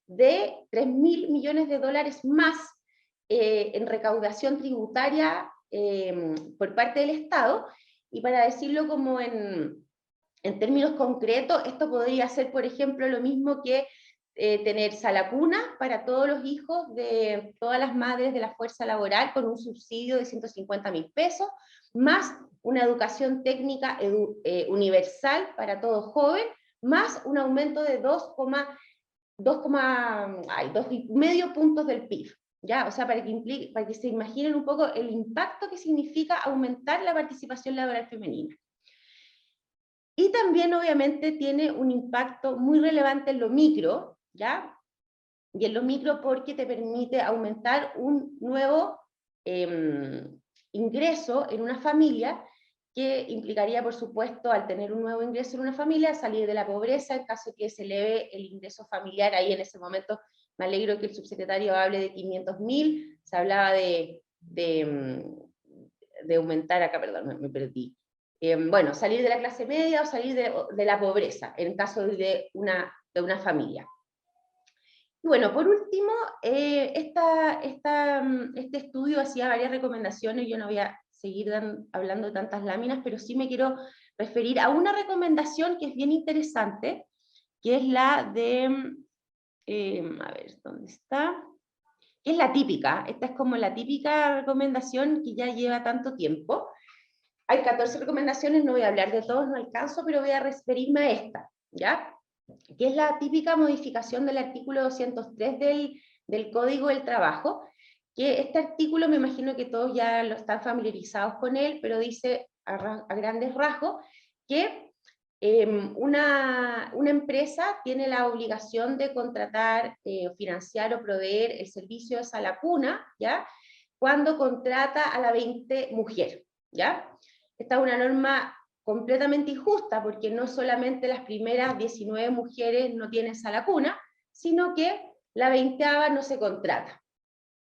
de 3.000 millones de dólares más en recaudación tributaria por parte del Estado. Y para decirlo como en términos concretos, esto podría ser, por ejemplo, lo mismo que tener sala cuna para todos los hijos de todas las madres de la fuerza laboral, con un subsidio de 150.000 pesos, más una educación técnica universal para todo joven, más un aumento de 2,5 puntos del PIB. ¿Ya? O sea, para que se imaginen un poco el impacto que significa aumentar la participación laboral femenina. Y también, obviamente, tiene un impacto muy relevante en lo micro, ¿ya? Y en lo micro porque te permite aumentar un nuevo ingreso en una familia, que implicaría, por supuesto, al tener un nuevo ingreso en una familia, salir de la pobreza en caso que se eleve el ingreso familiar. Ahí en ese momento me alegro que el subsecretario hable de 500.000, se hablaba de aumentar acá, perdón, me perdí. Bueno, salir de la clase media o salir de la pobreza, en caso de una familia. Y bueno, por último, este estudio hacía varias recomendaciones. Yo no voy a seguir hablando de tantas láminas, pero sí me quiero referir a una recomendación que es bien interesante, que es la de, a ver, ¿dónde está? Que es la típica, esta es como la típica recomendación que ya lleva tanto tiempo, hay 14 recomendaciones, no voy a hablar de todos, no alcanzo, pero voy a referirme a esta, ¿ya? Que es la típica modificación del artículo 203 del Código del Trabajo, que este artículo me imagino que todos ya lo están familiarizados con él, pero dice a grandes rasgos que una empresa tiene la obligación de contratar, financiar o proveer el servicio de sala cuna, ¿ya? Cuando contrata a la 20 mujer, ¿ya? Esta es una norma completamente injusta, porque no solamente las primeras 19 mujeres no tienen sala cuna, sino que la 20ª no se contrata,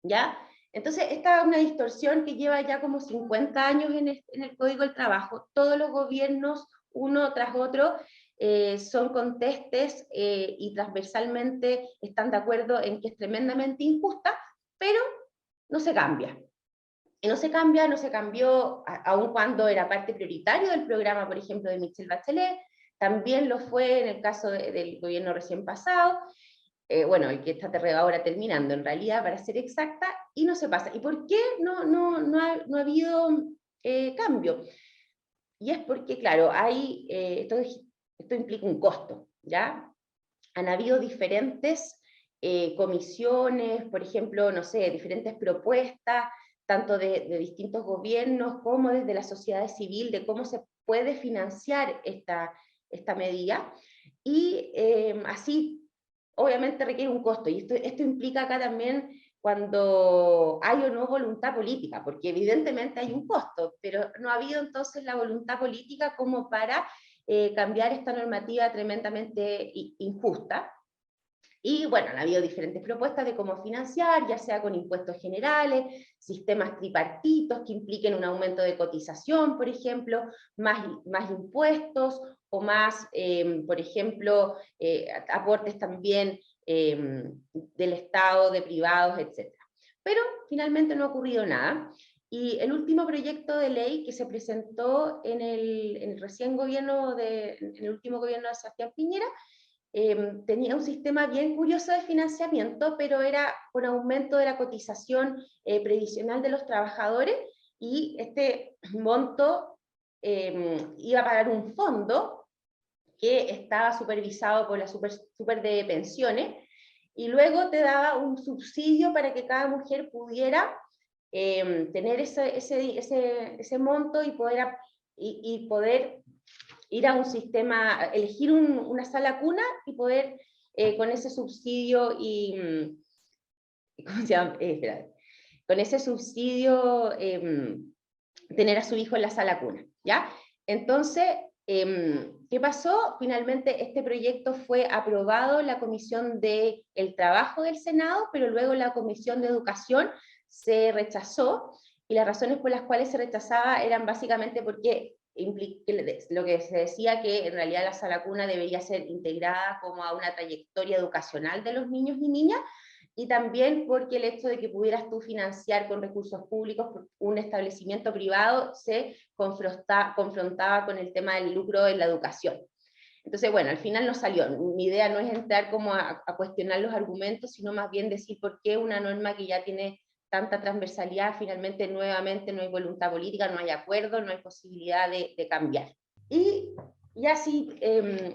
¿ya? Entonces, esta es una distorsión que lleva ya como 50 años en el Código del Trabajo. Todos los gobiernos, uno tras otro, son contestes y transversalmente están de acuerdo en que es tremendamente injusta, pero no se cambia. Y no se cambió aun cuando era parte prioritario del programa, por ejemplo, de Michelle Bachelet, también lo fue en el caso del gobierno recién pasado, bueno, el que está ahora terminando en realidad, para ser exacta, y no se pasa. ¿Y por qué no ha habido cambio? Y es porque, claro, esto implica un costo, ¿ya? Han habido diferentes comisiones, por ejemplo, no sé, diferentes propuestas, tanto de distintos gobiernos como desde la sociedad civil, de cómo se puede financiar esta medida, y así obviamente requiere un costo, y esto implica acá también cuando hay o no voluntad política, porque evidentemente hay un costo, pero no ha habido entonces la voluntad política como para cambiar esta normativa tremendamente injusta. Y bueno, han habido diferentes propuestas de cómo financiar, ya sea con impuestos generales, sistemas tripartitos que impliquen un aumento de cotización, por ejemplo, más impuestos, o más, por ejemplo, aportes también del Estado, de privados, etc. Pero finalmente no ha ocurrido nada. Y el último proyecto de ley que se presentó en el último gobierno de Sebastián Piñera, tenía un sistema bien curioso de financiamiento, pero era por aumento de la cotización previsional de los trabajadores, y este monto iba a pagar un fondo que estaba supervisado por la super de pensiones, y luego te daba un subsidio para que cada mujer pudiera tener ese monto y poder ir a un sistema, elegir una sala cuna y poder con ese subsidio ¿cómo se llama? Con ese subsidio tener a su hijo en la sala cuna, ¿ya? Entonces, ¿qué pasó? Finalmente este proyecto fue aprobado en la Comisión del Trabajo del Senado, pero luego la Comisión de Educación se rechazó, y las razones por las cuales se rechazaba eran básicamente porque lo que se decía, que en realidad la sala cuna debería ser integrada como a una trayectoria educacional de los niños y niñas, y también porque el hecho de que pudieras tú financiar con recursos públicos un establecimiento privado se confrontaba con el tema del lucro en la educación. Entonces, bueno, al final no salió. Mi idea no es entrar como a cuestionar los argumentos, sino más bien decir por qué una norma que ya tiene tanta transversalidad, finalmente nuevamente no hay voluntad política, no hay acuerdo, no hay posibilidad de cambiar. Y ya sí,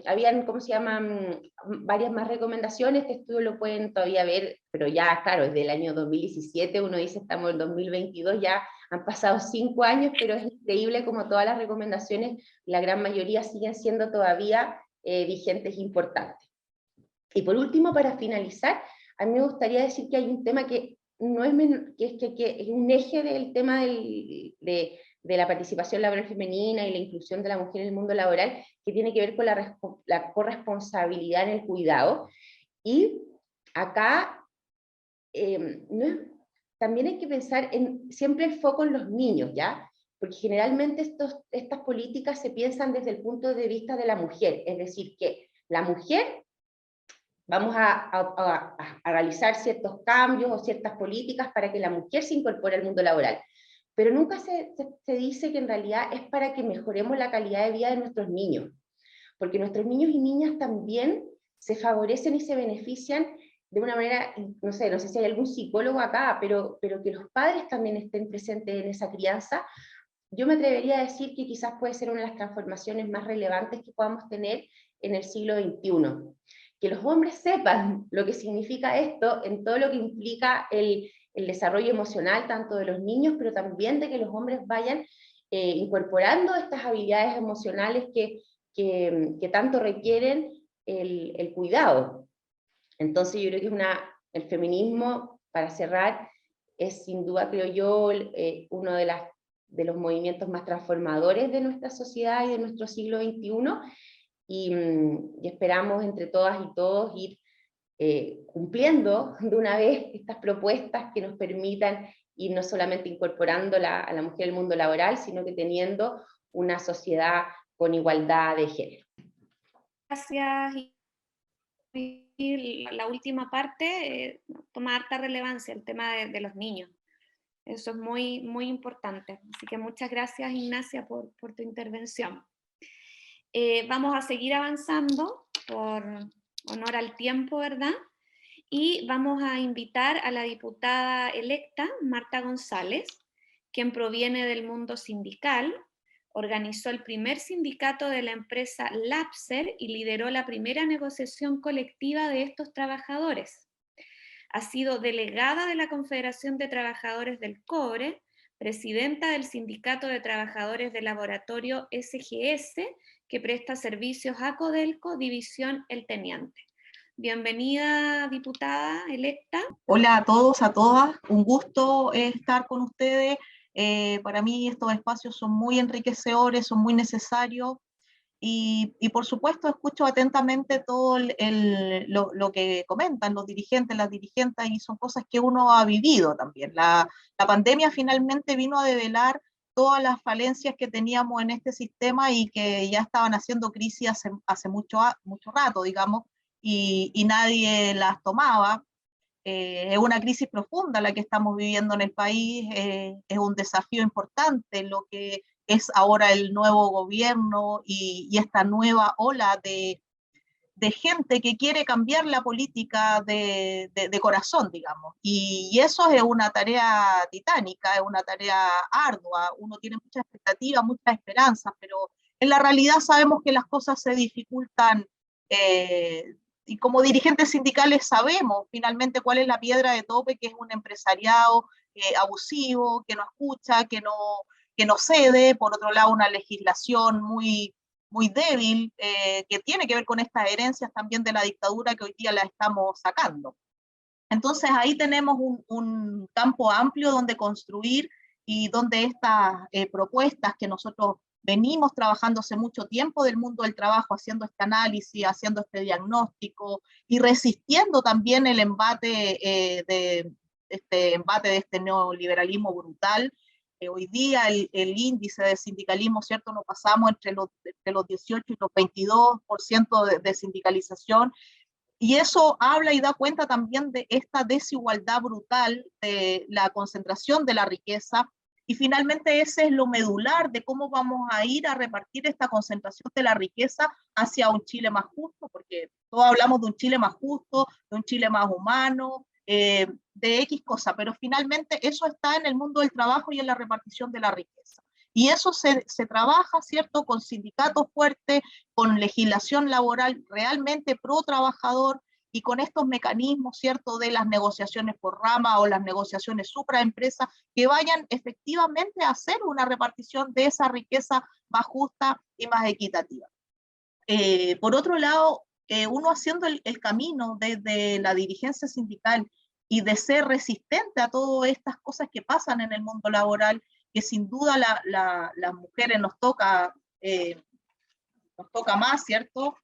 habían, ¿cómo se llaman?, varias más recomendaciones. Este estudio lo pueden todavía ver, pero ya, claro, es del año 2017, uno dice estamos en 2022, ya han pasado 5 años, pero es increíble como todas las recomendaciones, la gran mayoría siguen siendo todavía vigentes e importantes. Y por último, para finalizar, a mí me gustaría decir que hay un tema que no es que es un eje del tema de la participación laboral femenina y la inclusión de la mujer en el mundo laboral, que tiene que ver con la corresponsabilidad en el cuidado. Y acá también hay que pensar siempre el foco en los niños, ¿ya? Porque generalmente estas políticas se piensan desde el punto de vista de la mujer, es decir, que la mujer, vamos a realizar ciertos cambios o ciertas políticas para que la mujer se incorpore al mundo laboral. Pero nunca se dice que en realidad es para que mejoremos la calidad de vida de nuestros niños, porque nuestros niños y niñas también se favorecen y se benefician de una manera, no sé si hay algún psicólogo acá, pero que los padres también estén presentes en esa crianza, yo me atrevería a decir que quizás puede ser una de las transformaciones más relevantes que podamos tener en el siglo XXI. Que los hombres sepan lo que significa esto en todo lo que implica el desarrollo emocional, tanto de los niños, pero también de que los hombres vayan incorporando estas habilidades emocionales que tanto requieren el cuidado. Entonces yo creo que el feminismo, para cerrar, es sin duda, creo yo, uno de los movimientos más transformadores de nuestra sociedad y de nuestro siglo XXI, y esperamos entre todas y todos ir cumpliendo de una vez estas propuestas que nos permitan ir no solamente incorporando a la mujer al mundo laboral, sino que teniendo una sociedad con igualdad de género. Gracias. Y la última parte toma harta relevancia, el tema de los niños. Eso es muy, muy importante. Así que muchas gracias, Ignacia, por tu intervención. Vamos a seguir avanzando por honor al tiempo, ¿verdad? Y vamos a invitar a la diputada electa, Marta González, quien proviene del mundo sindical, organizó el primer sindicato de la empresa Lapser y lideró la primera negociación colectiva de estos trabajadores. Ha sido delegada de la Confederación de Trabajadores del Cobre, presidenta del Sindicato de Trabajadores del Laboratorio SGS, que presta servicios a Codelco, División El Teniente. Bienvenida, diputada electa. Hola a todos, a todas. Un gusto estar con ustedes. Para mí estos espacios son muy enriquecedores, son muy necesarios. Y por supuesto escucho atentamente todo lo que comentan los dirigentes, las dirigentes, y son cosas que uno ha vivido también. La pandemia finalmente vino a develar todas las falencias que teníamos en este sistema y que ya estaban haciendo crisis hace mucho rato, digamos, y nadie las tomaba. Es una crisis profunda la que estamos viviendo en el país, es un desafío importante lo que es ahora el nuevo gobierno y esta nueva ola de gente que quiere cambiar la política de corazón, digamos. Y eso es una tarea titánica, es una tarea ardua, uno tiene muchas expectativas, muchas esperanzas, pero en la realidad sabemos que las cosas se dificultan, y como dirigentes sindicales sabemos finalmente cuál es la piedra de tope, que es un empresariado abusivo, que no escucha, que no cede, por otro lado una legislación muy débil, que tiene que ver con estas herencias también de la dictadura que hoy día la estamos sacando. Entonces ahí tenemos un campo amplio donde construir y donde estas propuestas que nosotros venimos trabajando hace mucho tiempo del mundo del trabajo, haciendo este análisis, haciendo este diagnóstico y resistiendo también el embate de este neoliberalismo brutal. Hoy día el índice de sindicalismo, ¿cierto? Nos pasamos entre los 18 y los 22% de sindicalización, y eso habla y da cuenta también de esta desigualdad brutal de la concentración de la riqueza, y finalmente ese es lo medular de cómo vamos a ir a repartir esta concentración de la riqueza hacia un Chile más justo, porque todos hablamos de un Chile más justo, de un Chile más humano, de X cosa, pero finalmente eso está en el mundo del trabajo y en la repartición de la riqueza. Y eso se trabaja, ¿cierto?, con sindicatos fuertes, con legislación laboral realmente pro trabajador y con estos mecanismos, ¿cierto?, de las negociaciones por rama o las negociaciones supraempresas que vayan efectivamente a hacer una repartición de esa riqueza más justa y más equitativa. Por otro lado, uno haciendo el camino desde la dirigencia sindical y de ser resistente a todas estas cosas que pasan en el mundo laboral, que sin duda las mujeres nos toca más, ¿cierto?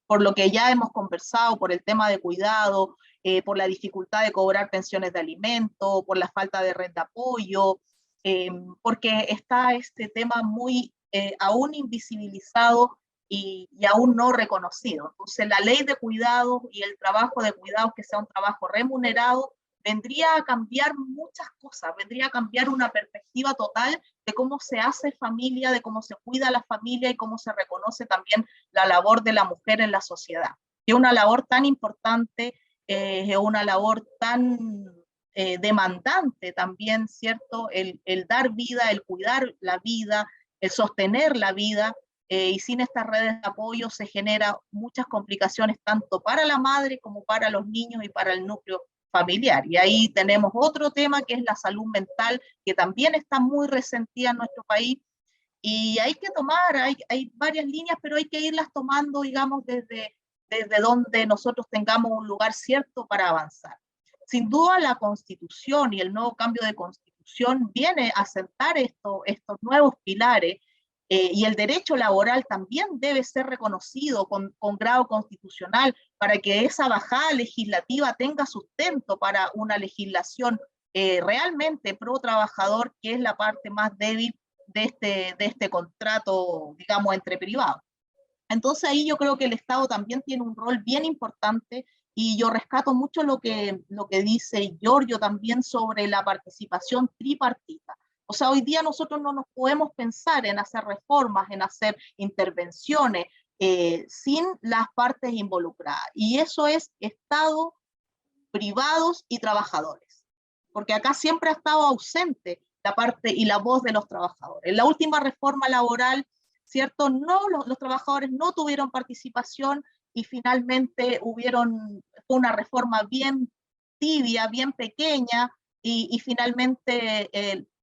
Por lo que ya hemos conversado, por el tema de cuidado, por la dificultad de cobrar pensiones de alimento, por la falta de red de apoyo, porque está este tema muy aún invisibilizado y aún no reconocido. Entonces la ley de cuidados y el trabajo de cuidados, que sea un trabajo remunerado, vendría a cambiar muchas cosas, vendría a cambiar una perspectiva total de cómo se hace familia, de cómo se cuida la familia y cómo se reconoce también la labor de la mujer en la sociedad. Es una labor tan importante, es una labor tan demandante también, ¿cierto? El dar vida, el cuidar la vida, el sostener la vida, y sin estas redes de apoyo se generan muchas complicaciones tanto para la madre como para los niños y para el núcleo familiar. Y ahí tenemos otro tema que es la salud mental, que también está muy resentida en nuestro país, y hay que tomar, hay varias líneas, pero hay que irlas tomando, digamos, desde donde nosotros tengamos un lugar cierto para avanzar. Sin duda la Constitución y el nuevo cambio de Constitución viene a sentar estos nuevos pilares, y el derecho laboral también debe ser reconocido con grado constitucional para que esa bajada legislativa tenga sustento para una legislación realmente pro trabajador, que es la parte más débil de este contrato, digamos, entre privados. Entonces ahí yo creo que el Estado también tiene un rol bien importante, y yo rescato mucho lo que dice Giorgio también sobre la participación tripartita. O sea, hoy día nosotros no nos podemos pensar en hacer reformas, en hacer intervenciones sin las partes involucradas. Y eso es Estado, privados y trabajadores. Porque acá siempre ha estado ausente la parte y la voz de los trabajadores. En la última reforma laboral, ¿cierto? No, los trabajadores no tuvieron participación, y finalmente fue una reforma bien tibia, bien pequeña, y finalmente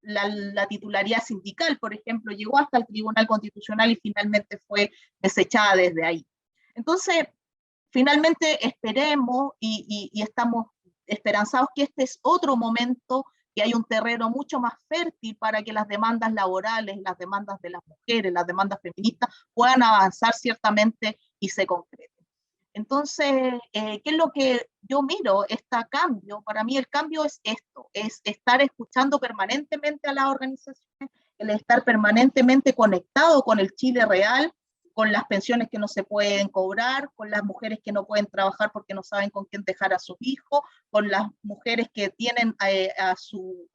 la titularidad sindical, por ejemplo, llegó hasta el Tribunal Constitucional y finalmente fue desechada desde ahí. Entonces, finalmente esperemos y estamos esperanzados que este es otro momento, que hay un terreno mucho más fértil para que las demandas laborales, las demandas de las mujeres, las demandas feministas puedan avanzar ciertamente y se concreten. Entonces, ¿qué es lo que yo miro? Este cambio, para mí el cambio es esto, es estar escuchando permanentemente a las organizaciones, el estar permanentemente conectado con el Chile real, con las pensiones que no se pueden cobrar, con las mujeres que no pueden trabajar porque no saben con quién dejar a sus hijos, con las mujeres que tienen a su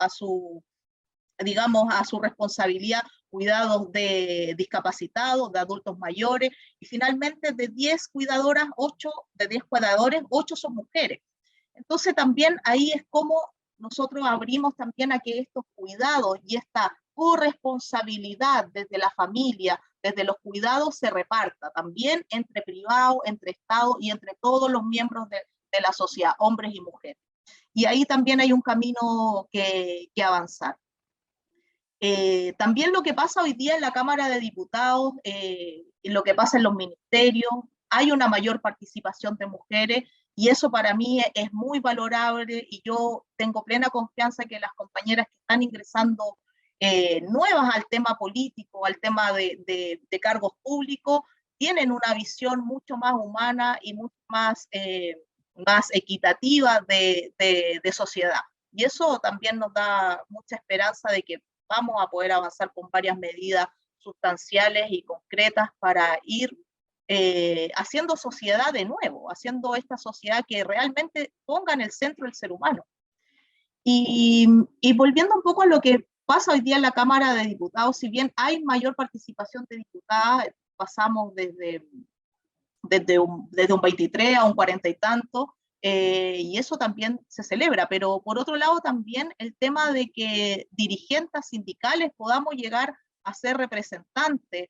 responsabilidad cuidados de discapacitados, de adultos mayores, y finalmente de 10 cuidadoras, 8 son mujeres. Entonces también ahí es como nosotros abrimos también a que estos cuidados y esta corresponsabilidad desde la familia, desde los cuidados, se reparta también entre privados, entre Estado y entre todos los miembros de la sociedad, hombres y mujeres. Y ahí también hay un camino que avanzar. También lo que pasa hoy día en la Cámara de Diputados, lo que pasa en los ministerios, hay una mayor participación de mujeres, y eso para mí es muy valorable, y yo tengo plena confianza que las compañeras que están ingresando nuevas al tema político, al tema de cargos públicos, tienen una visión mucho más humana y mucho más equitativa de sociedad. Y eso también nos da mucha esperanza de que vamos a poder avanzar con varias medidas sustanciales y concretas para ir haciendo sociedad de nuevo, haciendo esta sociedad que realmente ponga en el centro el ser humano. Y volviendo un poco a lo que pasa hoy día en la Cámara de Diputados, si bien hay mayor participación de diputadas, pasamos desde un 23 a un 40 y tanto, y eso también se celebra, pero por otro lado también el tema de que dirigentes sindicales podamos llegar a ser representantes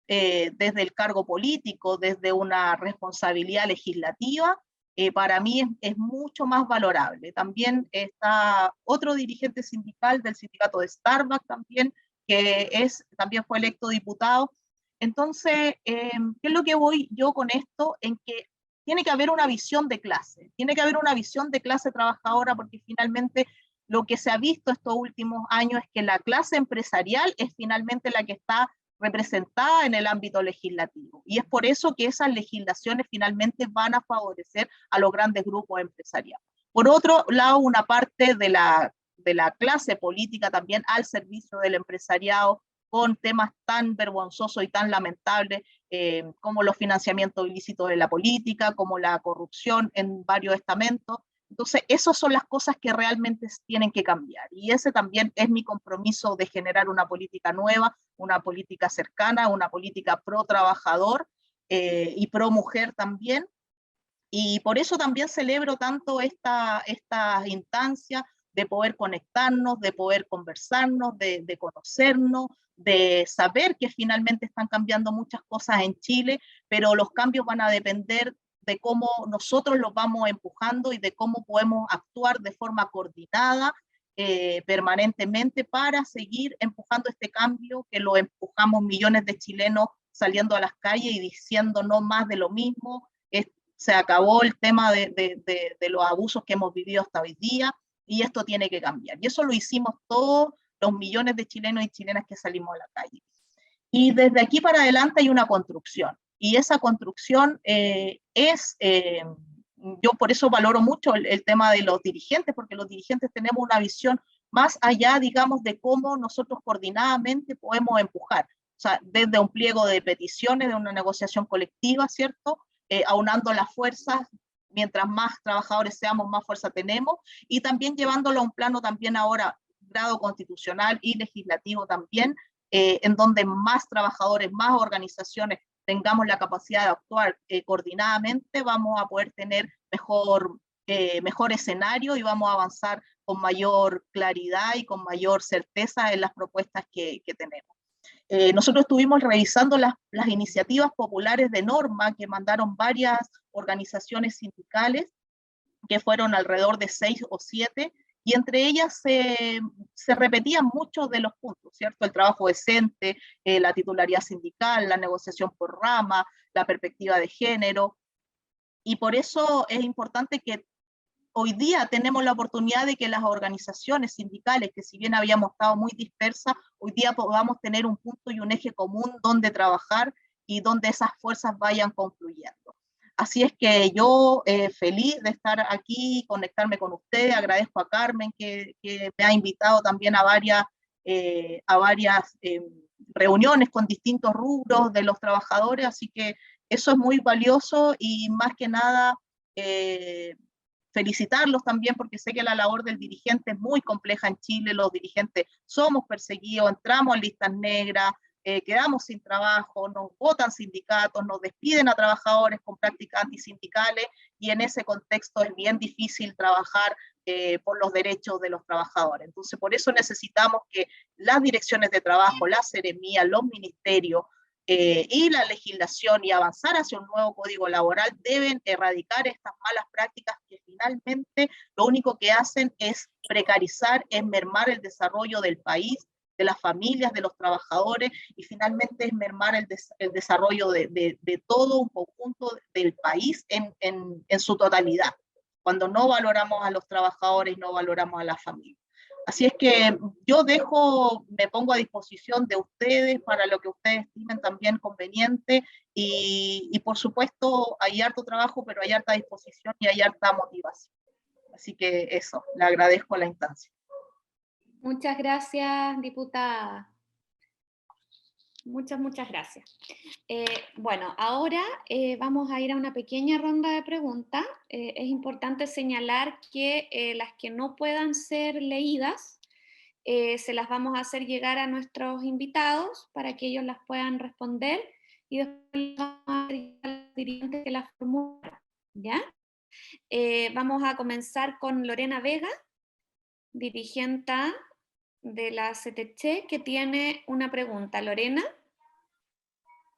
desde el cargo político, desde una responsabilidad legislativa, para mí es mucho más valorable. También está otro dirigente sindical del sindicato de Starbucks también, que también fue electo diputado. Entonces, ¿qué es lo que voy yo con esto? En que tiene que haber una visión de clase, tiene que haber una visión de clase trabajadora, porque finalmente lo que se ha visto estos últimos años es que la clase empresarial es finalmente la que está representada en el ámbito legislativo, y es por eso que esas legislaciones finalmente van a favorecer a los grandes grupos empresariales. Por otro lado, una parte de la clase política también al servicio del empresariado, con temas tan vergonzosos y tan lamentables como los financiamientos ilícitos de la política, como la corrupción en varios estamentos. Entonces, esas son las cosas que realmente tienen que cambiar. Y ese también es mi compromiso, de generar una política nueva, una política cercana, una política pro trabajador y pro mujer también. Y por eso también celebro tanto esta instancia, de poder conectarnos, de poder conversarnos, de conocernos, de saber que finalmente están cambiando muchas cosas en Chile, pero los cambios van a depender de cómo nosotros los vamos empujando y de cómo podemos actuar de forma coordinada permanentemente para seguir empujando este cambio que lo empujamos millones de chilenos saliendo a las calles y diciendo no más de lo mismo. Se acabó el tema de los abusos que hemos vivido hasta hoy día y esto tiene que cambiar. Y eso lo hicimos todos los millones de chilenos y chilenas que salimos a la calle. Y desde aquí para adelante hay una construcción. Y esa construcción yo por eso valoro mucho el tema de los dirigentes, porque los dirigentes tenemos una visión más allá, digamos, de cómo nosotros coordinadamente podemos empujar. O sea, desde un pliego de peticiones, de una negociación colectiva, ¿cierto? Aunando las fuerzas, mientras más trabajadores seamos, más fuerza tenemos, y también llevándolo a un plano también ahora, grado constitucional y legislativo también, en donde más trabajadores, más organizaciones tengamos la capacidad de actuar coordinadamente, vamos a poder tener mejor escenario y vamos a avanzar con mayor claridad y con mayor certeza en las propuestas que tenemos. Nosotros estuvimos revisando las iniciativas populares de norma que mandaron varias organizaciones sindicales, que fueron alrededor de 6 o 7, y entre ellas se repetían muchos de los puntos, ¿cierto? El trabajo decente, la titularidad sindical, la negociación por rama, la perspectiva de género, y por eso es importante que hoy día tenemos la oportunidad de que las organizaciones sindicales, que si bien habíamos estado muy dispersas, hoy día podamos tener un punto y un eje común donde trabajar y donde esas fuerzas vayan confluyendo. Así es que yo feliz de estar aquí, conectarme con ustedes, agradezco a Carmen que me ha invitado también a varias reuniones con distintos rubros de los trabajadores, así que eso es muy valioso y más que nada felicitarlos también porque sé que la labor del dirigente es muy compleja en Chile, los dirigentes somos perseguidos, entramos en listas negras, quedamos sin trabajo, nos votan sindicatos, nos despiden a trabajadores con prácticas antisindicales y en ese contexto es bien difícil trabajar por los derechos de los trabajadores. Entonces, por eso necesitamos que las direcciones de trabajo, las seremías, los ministerios y la legislación y avanzar hacia un nuevo código laboral deben erradicar estas malas prácticas que finalmente lo único que hacen es precarizar, es mermar el desarrollo del país, de las familias, de los trabajadores, y finalmente es mermar el desarrollo de todo un conjunto del país en su totalidad, cuando no valoramos a los trabajadores, no valoramos a las familias. Así es que yo me pongo a disposición de ustedes para lo que ustedes estimen también conveniente, y por supuesto hay harto trabajo, pero hay harta disposición y hay harta motivación. Así que eso, le agradezco la instancia. Muchas gracias, diputada. Muchas gracias. Bueno, ahora vamos a ir a una pequeña ronda de preguntas. Es importante señalar que las que no puedan ser leídas, se las vamos a hacer llegar a nuestros invitados para que ellos las puedan responder y después vamos a pedir a los dirigentes que las formulen, ¿ya? Vamos a comenzar con Lorena Vega, dirigente de la CTC, que tiene una pregunta. Lorena.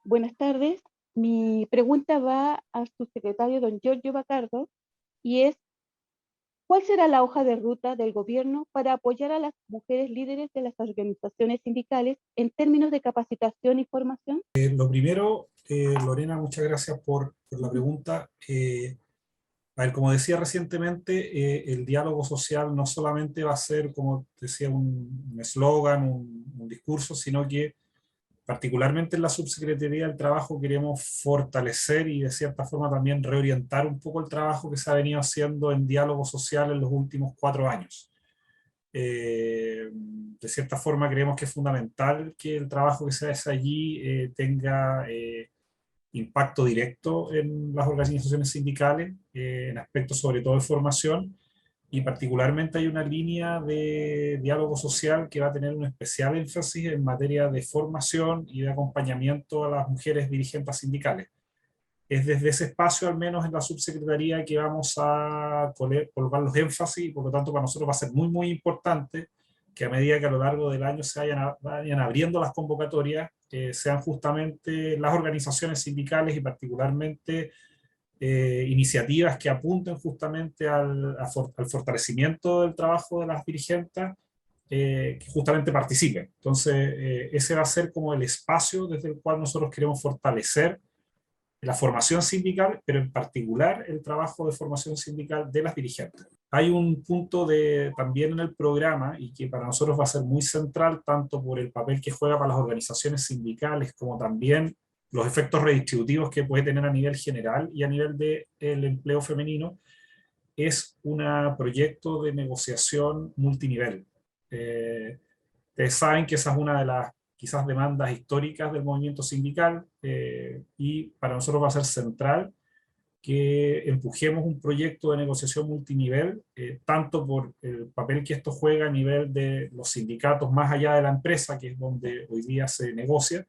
Buenas tardes. Mi pregunta va al subsecretario don Giorgio Bacardo y es: ¿cuál será la hoja de ruta del gobierno para apoyar a las mujeres líderes de las organizaciones sindicales en términos de capacitación y formación? Lo primero, Lorena, muchas gracias por la pregunta. A ver, como decía recientemente, el diálogo social no solamente va a ser, como decía, un eslogan, un discurso, sino que particularmente en la Subsecretaría del Trabajo queremos fortalecer y de cierta forma también reorientar un poco el trabajo que se ha venido haciendo en diálogo social en los últimos 4 años. De cierta forma creemos que es fundamental que el trabajo que se hace allí tenga impacto directo en las organizaciones sindicales, en aspectos sobre todo de formación, y particularmente hay una línea de diálogo social que va a tener un especial énfasis en materia de formación y de acompañamiento a las mujeres dirigentes sindicales. es desde ese espacio, al menos en la subsecretaría, que vamos a colocar los énfasis, y por lo tanto para nosotros va a ser muy, muy importante que a medida que a lo largo del año se vayan abriendo las convocatorias, sean justamente las organizaciones sindicales y particularmente iniciativas que apunten justamente al fortalecimiento del trabajo de las dirigentes, que justamente participen. Entonces, ese va a ser como el espacio desde el cual nosotros queremos fortalecer la formación sindical, pero en particular el trabajo de formación sindical de las dirigentes. Hay un punto también en el programa, y que para nosotros va a ser muy central, tanto por el papel que juega para las organizaciones sindicales, como también los efectos redistributivos que puede tener a nivel general y a nivel del empleo femenino, es un proyecto de negociación multinivel. Ustedes saben que esa es una de las quizás demandas históricas del movimiento sindical, y para nosotros va a ser central que empujemos un proyecto de negociación multinivel, tanto por el papel que esto juega a nivel de los sindicatos más allá de la empresa, que es donde hoy día se negocia,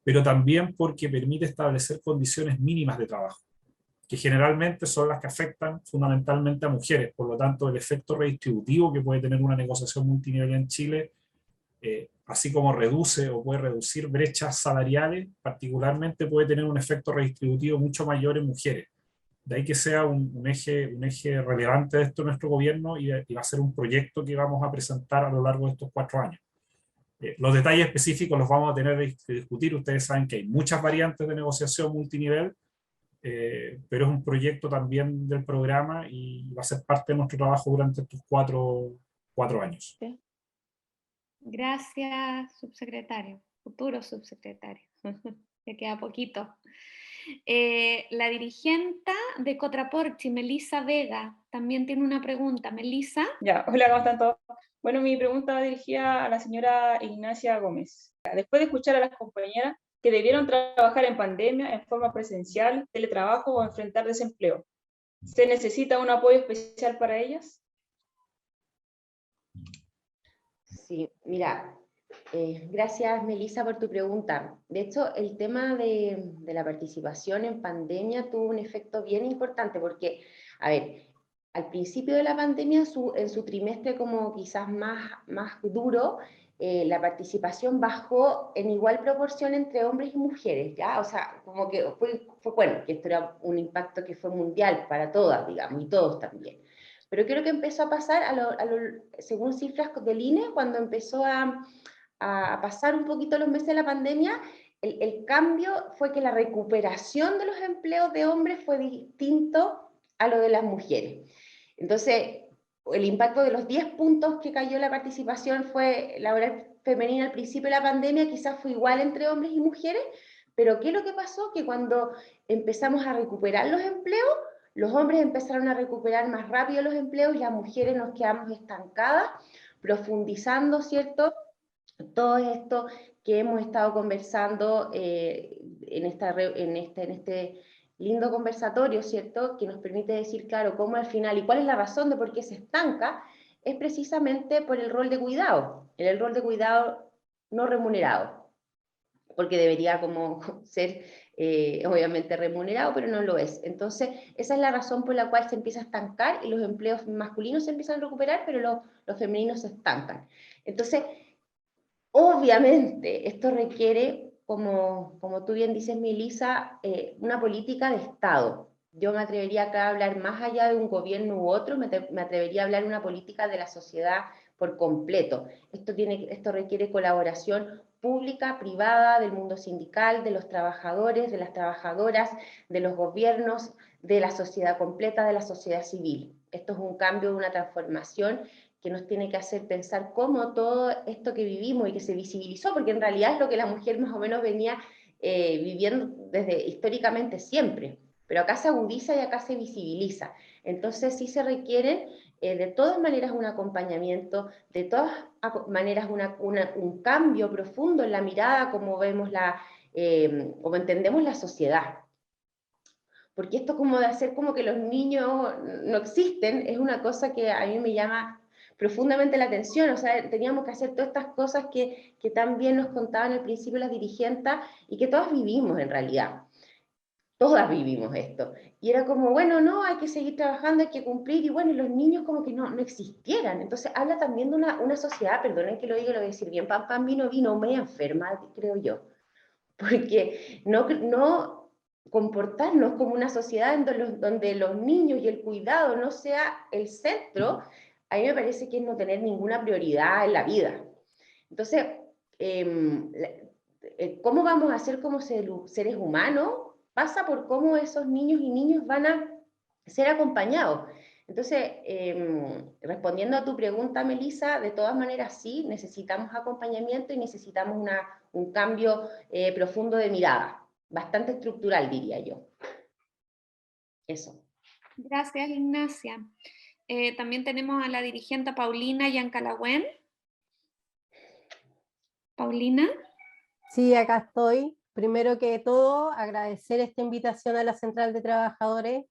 pero también porque permite establecer condiciones mínimas de trabajo, que generalmente son las que afectan fundamentalmente a mujeres. Por lo tanto, el efecto redistributivo que puede tener una negociación multinivel en Chile, así como reduce o puede reducir brechas salariales, particularmente puede tener un efecto redistributivo mucho mayor en mujeres. De ahí que sea un eje relevante de esto en nuestro gobierno, y va a ser un proyecto que vamos a presentar a lo largo de estos 4 años. Los detalles específicos los vamos a tener que discutir. Ustedes saben que hay muchas variantes de negociación multinivel, pero es un proyecto también del programa y va a ser parte de nuestro trabajo durante estos cuatro años. Gracias, subsecretario, futuro subsecretario. Me queda poquito. La dirigente de Cotraporchi, Melissa Vega, también tiene una pregunta. Melissa. Ya, hola, ¿cómo están todos? Bueno, mi pregunta va dirigida a la señora Ignacia Gómez. Después de escuchar a las compañeras que debieron trabajar en pandemia en forma presencial, teletrabajo o enfrentar desempleo, ¿se necesita un apoyo especial para ellas? Sí, mira, gracias Melissa por tu pregunta. De hecho, el tema de la participación en pandemia tuvo un efecto bien importante porque, a ver, al principio de la pandemia, en su trimestre como quizás más duro, la participación bajó en igual proporción entre hombres y mujeres, ¿ya? O sea, como que fue bueno, que esto era un impacto que fue mundial para todas, digamos, y todos también. Pero creo que empezó a pasar, según cifras del INE, cuando empezó a pasar un poquito los meses de la pandemia, el cambio fue que la recuperación de los empleos de hombres fue distinto a lo de las mujeres. Entonces, el impacto de los 10 puntos que cayó la participación fue laboral femenina al principio de la pandemia, quizás fue igual entre hombres y mujeres, pero ¿qué es lo que pasó? Que cuando empezamos a recuperar los empleos, los hombres empezaron a recuperar más rápido los empleos y las mujeres nos quedamos estancadas, profundizando, ¿cierto?, todo esto que hemos estado conversando en este lindo conversatorio, ¿cierto?, que nos permite decir, claro, cómo al final, y cuál es la razón de por qué se estanca, es precisamente por el rol de cuidado, el rol de cuidado no remunerado, porque debería como ser obviamente remunerado, pero no lo es. Entonces, esa es la razón por la cual se empieza a estancar y los empleos masculinos se empiezan a recuperar, pero los femeninos se estancan. Entonces, obviamente, esto requiere, como tú bien dices, Melissa, una política de Estado. Yo me atrevería acá a hablar más allá de un gobierno u otro, me atrevería a hablar de una política de la sociedad por completo. Esto requiere colaboración pública, privada, del mundo sindical, de los trabajadores, de las trabajadoras, de los gobiernos, de la sociedad completa, de la sociedad civil. Esto es un cambio, una transformación que nos tiene que hacer pensar cómo todo esto que vivimos y que se visibilizó, porque en realidad es lo que la mujer más o menos venía viviendo desde históricamente siempre, pero acá se agudiza y acá se visibiliza. Entonces sí se requieren de todas maneras un acompañamiento, de todas maneras un cambio profundo en la mirada como vemos como entendemos la sociedad. Porque esto como de hacer como que los niños no existen, es una cosa que a mí me llama profundamente la atención. O sea, teníamos que hacer todas estas cosas que tan bien nos contaban al principio las dirigentes y que todas vivimos en realidad. todas vivimos esto. Y era como, bueno, no, hay que seguir trabajando, hay que cumplir, y bueno, y los niños como que no existieran. Entonces habla también de una sociedad, perdonen que lo diga, lo voy a decir bien, pan, pan, vino, vino, media enferma, creo yo. Porque no comportarnos como una sociedad donde los niños y el cuidado no sea el centro, a mí me parece que es no tener ninguna prioridad en la vida. Entonces, ¿cómo vamos a ser como seres humanos? Pasa por cómo esos niños y niñas van a ser acompañados. Entonces, respondiendo a tu pregunta, Melissa, de todas maneras sí, necesitamos acompañamiento y necesitamos un cambio profundo de mirada, bastante estructural, diría yo. Eso. Gracias, Ignacia. También tenemos a la dirigente Paulina Yancalagüen. Paulina. Sí, acá estoy. Primero que todo, agradecer esta invitación a la Central de Trabajadores.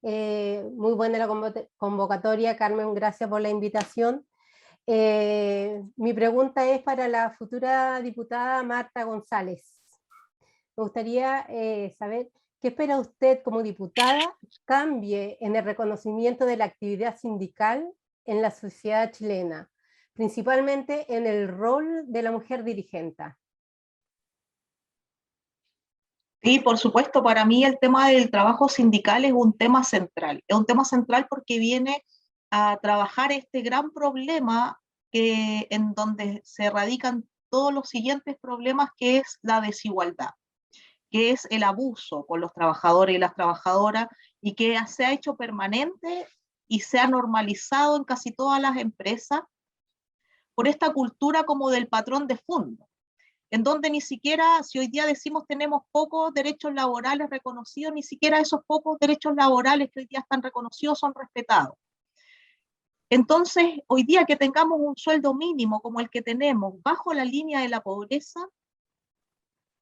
Muy buena la convocatoria, Carmen, gracias por la invitación. Mi pregunta es para la futura diputada Marta González. Me gustaría saber qué espera usted como diputada cambie en el reconocimiento de la actividad sindical en la sociedad chilena, principalmente en el rol de la mujer dirigente. Sí, por supuesto, para mí el tema del trabajo sindical es un tema central. Es un tema central porque viene a trabajar este gran problema en donde se radican todos los siguientes problemas, que es la desigualdad, que es el abuso con los trabajadores y las trabajadoras, y que se ha hecho permanente y se ha normalizado en casi todas las empresas por esta cultura como del patrón de fondo, en donde ni siquiera, si hoy día decimos tenemos pocos derechos laborales reconocidos, ni siquiera esos pocos derechos laborales que hoy día están reconocidos son respetados. Entonces, hoy día que tengamos un sueldo mínimo como el que tenemos bajo la línea de la pobreza,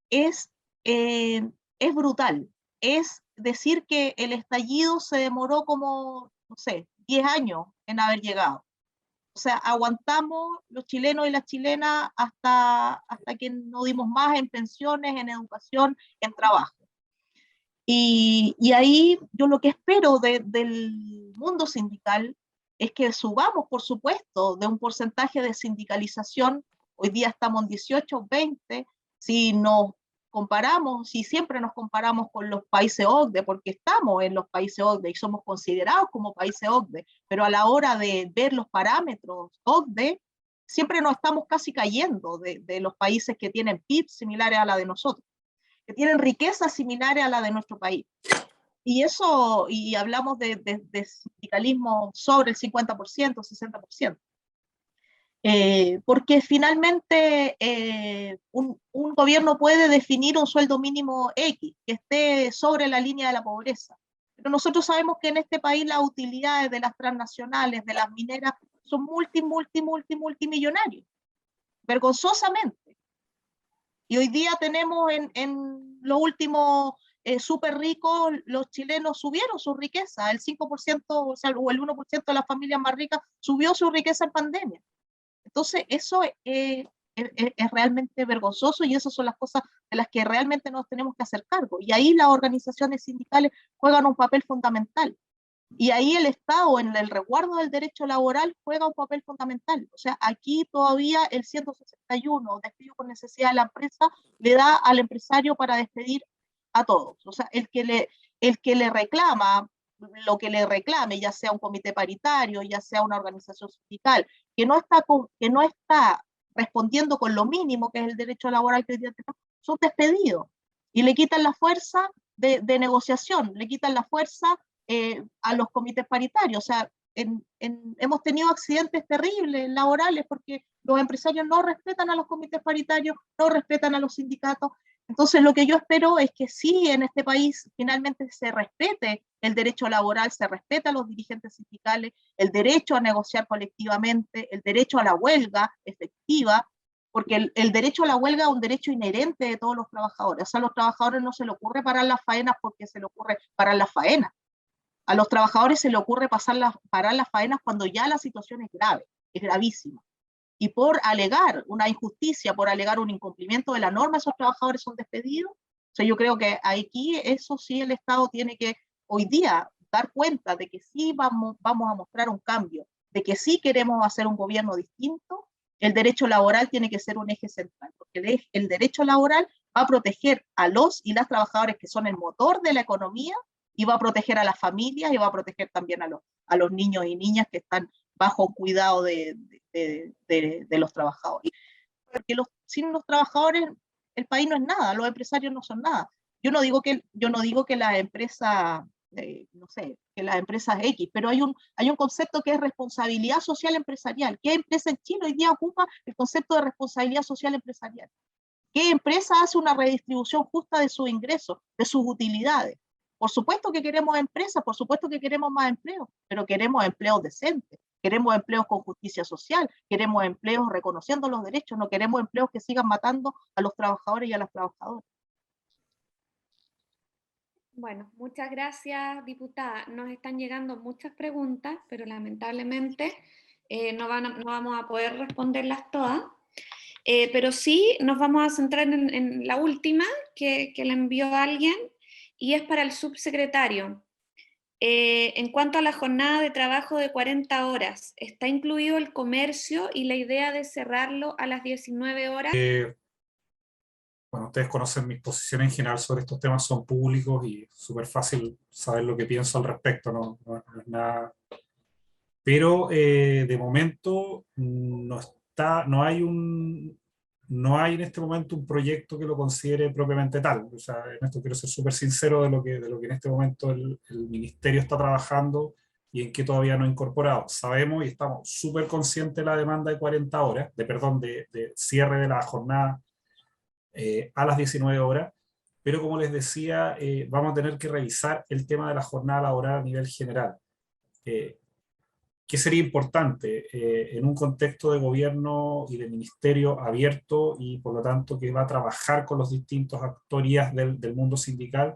es brutal. Es decir que el estallido se demoró como, no sé, 10 años en haber llegado. O sea, aguantamos los chilenos y las chilenas hasta que no dimos más en pensiones, en educación, en trabajo. Y ahí yo lo que espero del mundo sindical es que subamos, por supuesto, de un porcentaje de sindicalización. Hoy día estamos en 18, 20. Si nos comparamos, si siempre nos comparamos con los países OCDE, porque estamos en los países OCDE y somos considerados como países OCDE, pero a la hora de ver los parámetros OCDE, siempre nos estamos casi cayendo de los países que tienen PIB similares a la de nosotros, que tienen riquezas similares a la de nuestro país. Y eso, y hablamos de sindicalismo sobre el 50%, 60%. Porque finalmente un gobierno puede definir un sueldo mínimo X, que esté sobre la línea de la pobreza. Pero nosotros sabemos que en este país las utilidades de las transnacionales, de las mineras, son multimillonarios, vergonzosamente. Y hoy día tenemos en los últimos súper ricos, los chilenos subieron su riqueza, el 5%, o sea, o el 1% de las familias más ricas subió su riqueza en pandemia. Entonces, eso es realmente vergonzoso, y esas son las cosas de las que realmente nos tenemos que hacer cargo. Y ahí las organizaciones sindicales juegan un papel fundamental. Y ahí el Estado, en el resguardo del derecho laboral, juega un papel fundamental. O sea, aquí todavía el 161, despido por necesidad de la empresa, le da al empresario para despedir a todos. O sea, el que le reclama lo que le reclame, ya sea un comité paritario, ya sea una organización sindical, que no está respondiendo con lo mínimo que es el derecho laboral que hoy día tenemos, son despedidos. Y le quitan la fuerza de negociación, le quitan la fuerza a los comités paritarios. O sea, hemos tenido accidentes terribles laborales porque los empresarios no respetan a los comités paritarios, no respetan a los sindicatos. Entonces, lo que yo espero es que sí, en este país finalmente se respete el derecho laboral, se respeta a los dirigentes sindicales, el derecho a negociar colectivamente, el derecho a la huelga efectiva, porque el derecho a la huelga es un derecho inherente de todos los trabajadores. O sea, a los trabajadores no se le ocurre parar las faenas porque se le ocurre parar las faenas. A los trabajadores se le ocurre parar las faenas cuando ya la situación es grave, es gravísima. Y por alegar una injusticia, por alegar un incumplimiento de la norma, esos trabajadores son despedidos O sea, yo creo que aquí eso sí el Estado tiene que hoy día dar cuenta de que sí vamos a mostrar un cambio, de que sí queremos hacer un gobierno distinto. El derecho laboral tiene que ser un eje central, porque el derecho laboral va a proteger a los y las trabajadores que son el motor de la economía, y va a proteger a las familias, y va a proteger también a los niños y niñas que están bajo cuidado de los trabajadores. Porque sin los trabajadores el país no es nada, los empresarios no son nada. Yo no digo que la empresa, no sé, que las empresas X, pero hay un concepto que es responsabilidad social empresarial. ¿Qué empresa en Chile hoy día ocupa el concepto de responsabilidad social empresarial? ¿Qué empresa hace una redistribución justa de sus ingresos, de sus utilidades? Por supuesto que queremos empresas, por supuesto que queremos más empleo, pero queremos empleos decentes, queremos empleos con justicia social, queremos empleos reconociendo los derechos, no queremos empleos que sigan matando a los trabajadores y a las trabajadoras. Bueno, muchas gracias, diputada. Nos están llegando muchas preguntas, pero lamentablemente no vamos a poder responderlas todas. Pero sí nos vamos a centrar en la última que le envió alguien, y es para el subsecretario. En cuanto a la jornada de trabajo de 40 horas, ¿está incluido el comercio y la idea de cerrarlo a las 19 horas? Bueno, ustedes conocen mis posiciones en general sobre estos temas, son públicos y es súper fácil saber lo que pienso al respecto, no es nada. Pero de momento no hay en este momento un proyecto que lo considere propiamente tal. O sea, en esto quiero ser súper sincero de lo que en este momento el ministerio está trabajando y en qué todavía no ha incorporado. Sabemos y estamos súper conscientes de la demanda de 40 horas, de cierre de la jornada a las 19 horas, pero como les decía, vamos a tener que revisar el tema de la jornada laboral a nivel general. ¿Qué sería importante en un contexto de gobierno y de ministerio abierto y por lo tanto que va a trabajar con los distintos actorías del mundo sindical?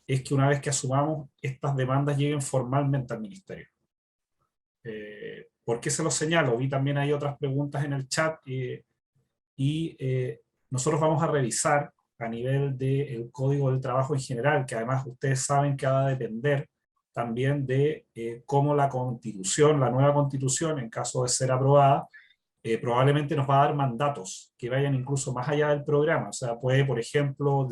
Es que una vez que asumamos, estas demandas lleguen formalmente al ministerio. ¿Por qué se lo señalo? Vi también hay otras preguntas en el chat y nosotros vamos a revisar a nivel del Código del Trabajo en general, que además ustedes saben que va a depender también de cómo la Constitución, la nueva Constitución, en caso de ser aprobada, probablemente nos va a dar mandatos que vayan incluso más allá del programa. O sea, puede, por ejemplo,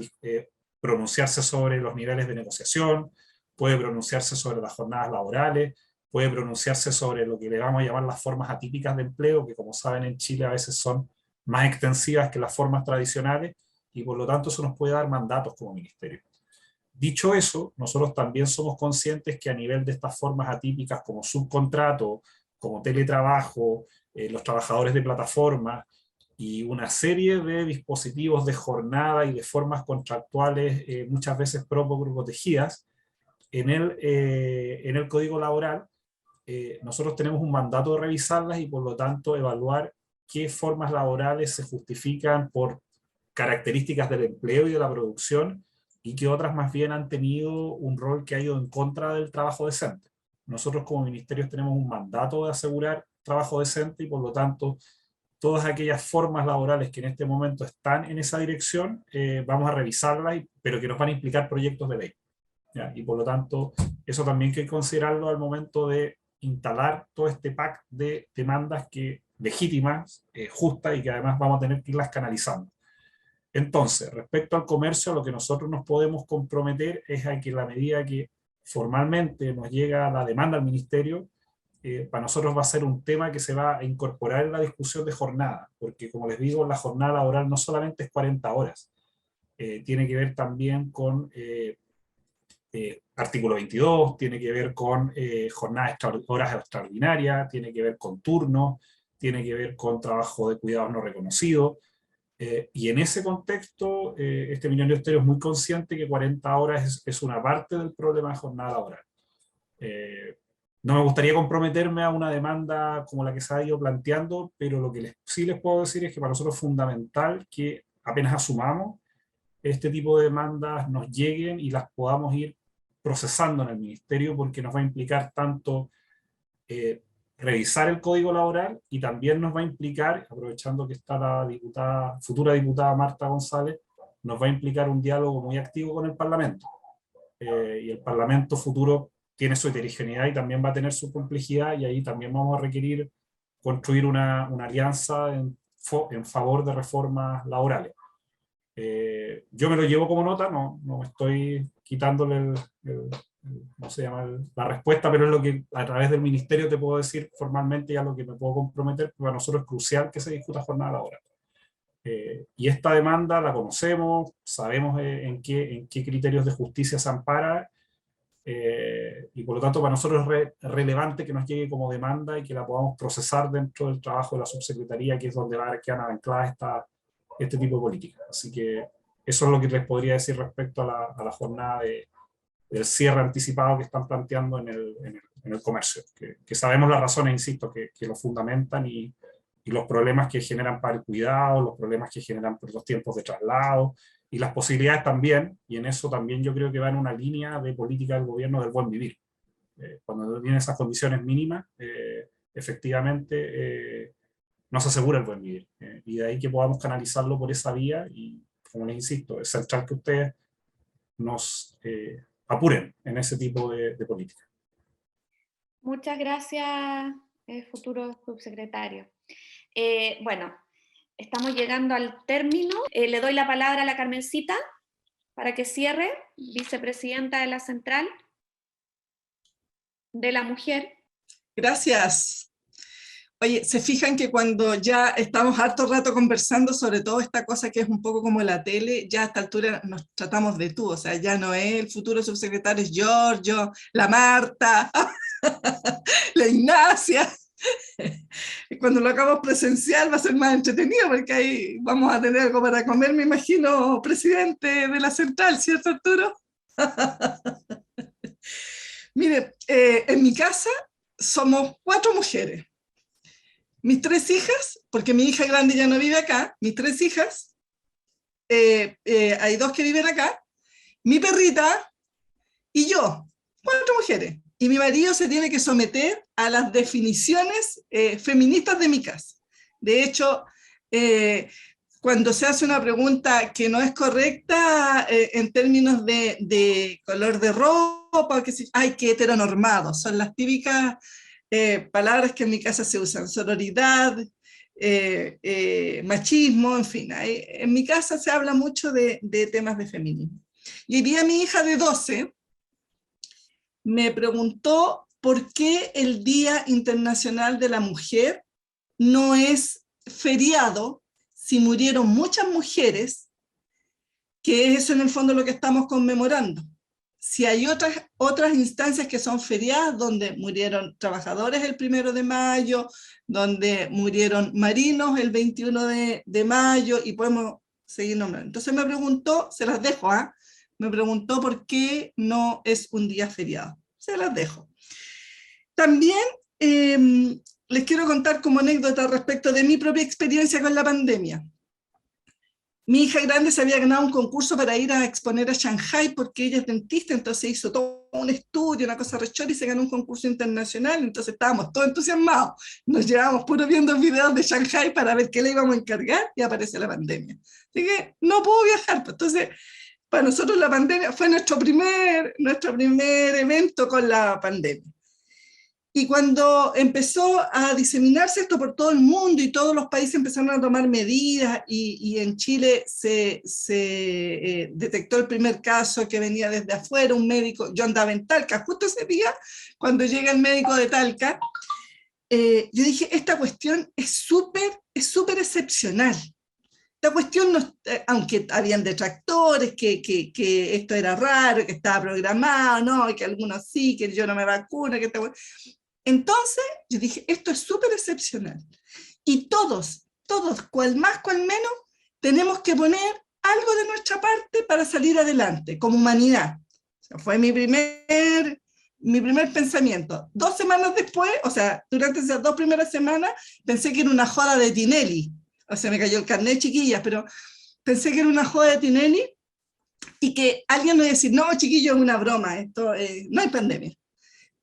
pronunciarse sobre los niveles de negociación, puede pronunciarse sobre las jornadas laborales, puede pronunciarse sobre lo que le vamos a llamar las formas atípicas de empleo, que como saben en Chile a veces son más extensivas que las formas tradicionales, y por lo tanto eso nos puede dar mandatos como ministerio. Dicho eso, nosotros también somos conscientes que a nivel de estas formas atípicas como subcontrato, como teletrabajo, los trabajadores de plataforma y una serie de dispositivos de jornada y de formas contractuales muchas veces poco protegidas en el Código Laboral, nosotros tenemos un mandato de revisarlas y por lo tanto evaluar qué formas laborales se justifican por características del empleo y de la producción y qué otras más bien han tenido un rol que ha ido en contra del trabajo decente. Nosotros como ministerios tenemos un mandato de asegurar trabajo decente y por lo tanto todas aquellas formas laborales que en este momento están en esa dirección, vamos a revisarlas, pero que nos van a implicar proyectos de ley. ¿Ya? Y por lo tanto, eso también hay que considerarlo al momento de instalar todo este pack de demandas legítimas, justas y que además vamos a tener que irlas canalizando. Entonces, respecto al comercio, a lo que nosotros nos podemos comprometer es a que en la medida que formalmente nos llega la demanda al ministerio, para nosotros va a ser un tema que se va a incorporar en la discusión de jornada, porque como les digo, la jornada laboral no solamente es 40 horas, tiene que ver también con artículo 22, tiene que ver con horas extraordinarias, tiene que ver con turnos, tiene que ver con trabajo de cuidados no reconocidos, y en ese contexto, este ministerio es muy consciente que 40 horas es una parte del problema de jornada laboral. No me gustaría comprometerme a una demanda como la que se ha ido planteando, pero lo que sí les puedo decir es que para nosotros es fundamental que apenas asumamos este tipo de demandas nos lleguen y las podamos ir procesando en el ministerio, porque nos va a implicar tanto revisar el Código Laboral y también nos va a implicar, aprovechando que está la futura diputada Marta González, nos va a implicar un diálogo muy activo con el Parlamento. Y el Parlamento futuro tiene su heterogeneidad y también va a tener su complejidad, y ahí también vamos a requerir construir una alianza en favor de reformas laborales. Yo me lo llevo como nota, no estoy quitándole ¿cómo se llama? La respuesta, pero es lo que a través del ministerio te puedo decir formalmente, ya lo que me puedo comprometer, porque para nosotros es crucial que se discuta jornada laboral. Y esta demanda la conocemos, sabemos en qué criterios de justicia se ampara, y por lo tanto para nosotros es relevante que nos llegue como demanda y que la podamos procesar dentro del trabajo de la subsecretaría, que es donde va a quedar anclada este tipo de políticas. Así que eso es lo que les podría decir respecto a la jornada del cierre anticipado que están planteando en el comercio, que sabemos las razones, insisto, que lo fundamentan, y los problemas que generan para el cuidado, los problemas que generan por los tiempos de traslado, y las posibilidades también, y en eso también yo creo que va en una línea de política del gobierno del buen vivir. Cuando no tiene esas condiciones mínimas, efectivamente no se asegura el buen vivir. Y de ahí que podamos canalizarlo por esa vía, y como les insisto, es central que ustedes nos apuren en ese tipo de política. Muchas gracias, futuro subsecretario. Bueno, estamos llegando al término. Le doy la palabra a la Carmencita para que cierre, vicepresidenta de la Central de la Mujer. Gracias. Oye, ¿se fijan que cuando ya estamos harto rato conversando sobre todo esta cosa que es un poco como la tele, ya a esta altura nos tratamos de tú? O sea, ya no es el futuro subsecretario, es Giorgio, la Marta, la Ignacia. Y cuando lo hagamos presencial va a ser más entretenido, porque ahí vamos a tener algo para comer, me imagino, presidente de la Central, ¿cierto, Arturo? Mire, en mi casa somos 4 mujeres. Mis 3 hijas, porque mi hija grande ya no vive acá, mis 3 hijas, hay 2 que viven acá, mi perrita y yo, 4 mujeres. Y mi marido se tiene que someter a las definiciones feministas de mi casa. De hecho, cuando se hace una pregunta que no es correcta en términos de color de ropa, que ay, qué heteronormado, son las típicas palabras que en mi casa se usan: sororidad, machismo, en fin. En mi casa se habla mucho de temas de feminismo. Y hoy día mi hija de 12 me preguntó por qué el Día Internacional de la Mujer no es feriado si murieron muchas mujeres, que es en el fondo lo que estamos conmemorando. Si hay otras instancias que son feriadas, donde murieron trabajadores el 1 de mayo, donde murieron marinos el 21 de mayo, y podemos seguir nombrando. Entonces me preguntó, se las dejo, me preguntó por qué no es un día feriado. Se las dejo. También les quiero contar como anécdota respecto de mi propia experiencia con la pandemia. Mi hija grande se había ganado un concurso para ir a exponer a Shanghái, porque ella es dentista, entonces hizo todo un estudio, una cosa rechora, y se ganó un concurso internacional. Entonces estábamos todos entusiasmados, nos llevábamos puro viendo videos de Shanghái para ver qué le íbamos a encargar, y aparece la pandemia. Así que no puedo viajar, pues. Entonces para nosotros la pandemia fue nuestro primer evento con la pandemia. Y cuando empezó a diseminarse esto por todo el mundo y todos los países empezaron a tomar medidas, y en Chile se detectó el primer caso que venía desde afuera, un médico, yo andaba en Talca, justo ese día, cuando llega el médico de Talca, yo dije, esta cuestión es súper excepcional. Esta cuestión, no, aunque habían detractores, que esto era raro, que estaba programado, no, que algunos sí, que yo no me vacuno, que entonces yo dije, esto es súper excepcional. Y todos, cual más, cual menos, tenemos que poner algo de nuestra parte para salir adelante, como humanidad. O sea, fue mi primer pensamiento. 2 semanas después, o sea, durante esas 2 primeras semanas, pensé que era una joda de Tinelli. O sea, me cayó el carnet, chiquillas, pero pensé que era una joda de Tinelli, y que alguien me iba a decir, no, chiquillo, es una broma, esto no hay pandemia.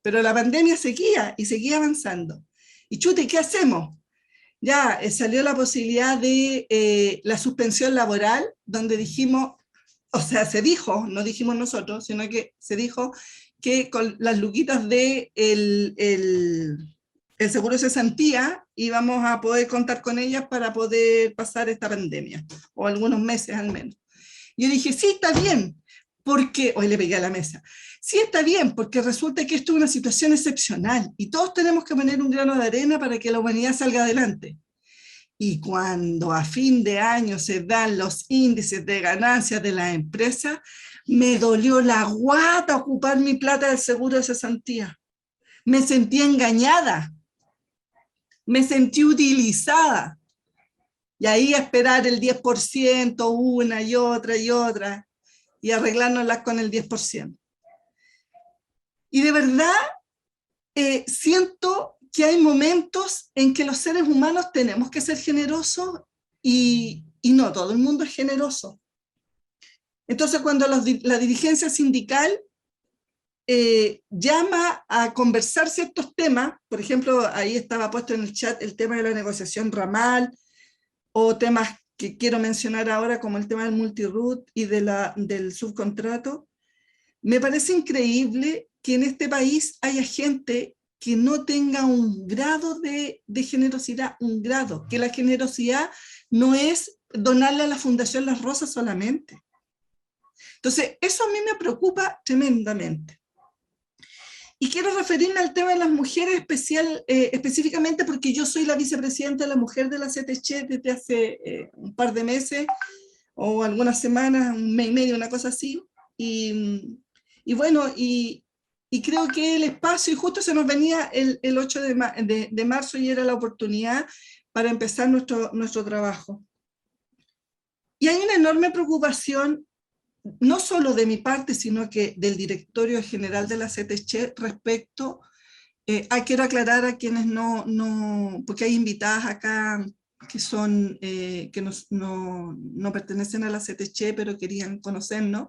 Pero la pandemia seguía, y seguía avanzando. Y chute, ¿qué hacemos? ya salió la posibilidad de la suspensión laboral, donde dijimos, o sea, se dijo, no dijimos nosotros, sino que se dijo que con las luquitas de el seguro de cesantía íbamos a poder contar con ellas para poder pasar esta pandemia, o algunos meses al menos. Yo dije, sí, está bien, porque, hoy le pegué a la mesa, sí está bien, porque resulta que esto es una situación excepcional, y todos tenemos que poner un grano de arena para que la humanidad salga adelante. Y cuando a fin de año se dan los índices de ganancias de la empresa, me dolió la guata ocupar mi plata del seguro de cesantía. Me sentí engañada, me sentí utilizada. Y ahí a esperar el 10%, una y otra, y arreglárnoslas con el 10%. Y de verdad siento que hay momentos en que los seres humanos tenemos que ser generosos y no todo el mundo es generoso. Entonces cuando la dirigencia sindical llama a conversar ciertos temas, por ejemplo, ahí estaba puesto en el chat el tema de la negociación ramal, o temas que quiero mencionar ahora como el tema del multiroot y del subcontrato, me parece increíble que en este país haya gente que no tenga un grado de generosidad, un grado, que la generosidad no es donarle a la Fundación Las Rosas solamente. Entonces, eso a mí me preocupa tremendamente. Y quiero referirme al tema de las mujeres específicamente porque yo soy la vicepresidenta de la mujer de la CTC desde hace un par de meses, o algunas semanas, un mes y medio, una cosa así. Y bueno, y creo que el espacio, y justo se nos venía el 8 de marzo y era la oportunidad para empezar nuestro trabajo. Y hay una enorme preocupación, no solo de mi parte, sino que del directorio general de la CTC respecto, quiero aclarar a quienes no, porque hay invitadas acá que son, que no pertenecen a la CTC, pero querían conocernos.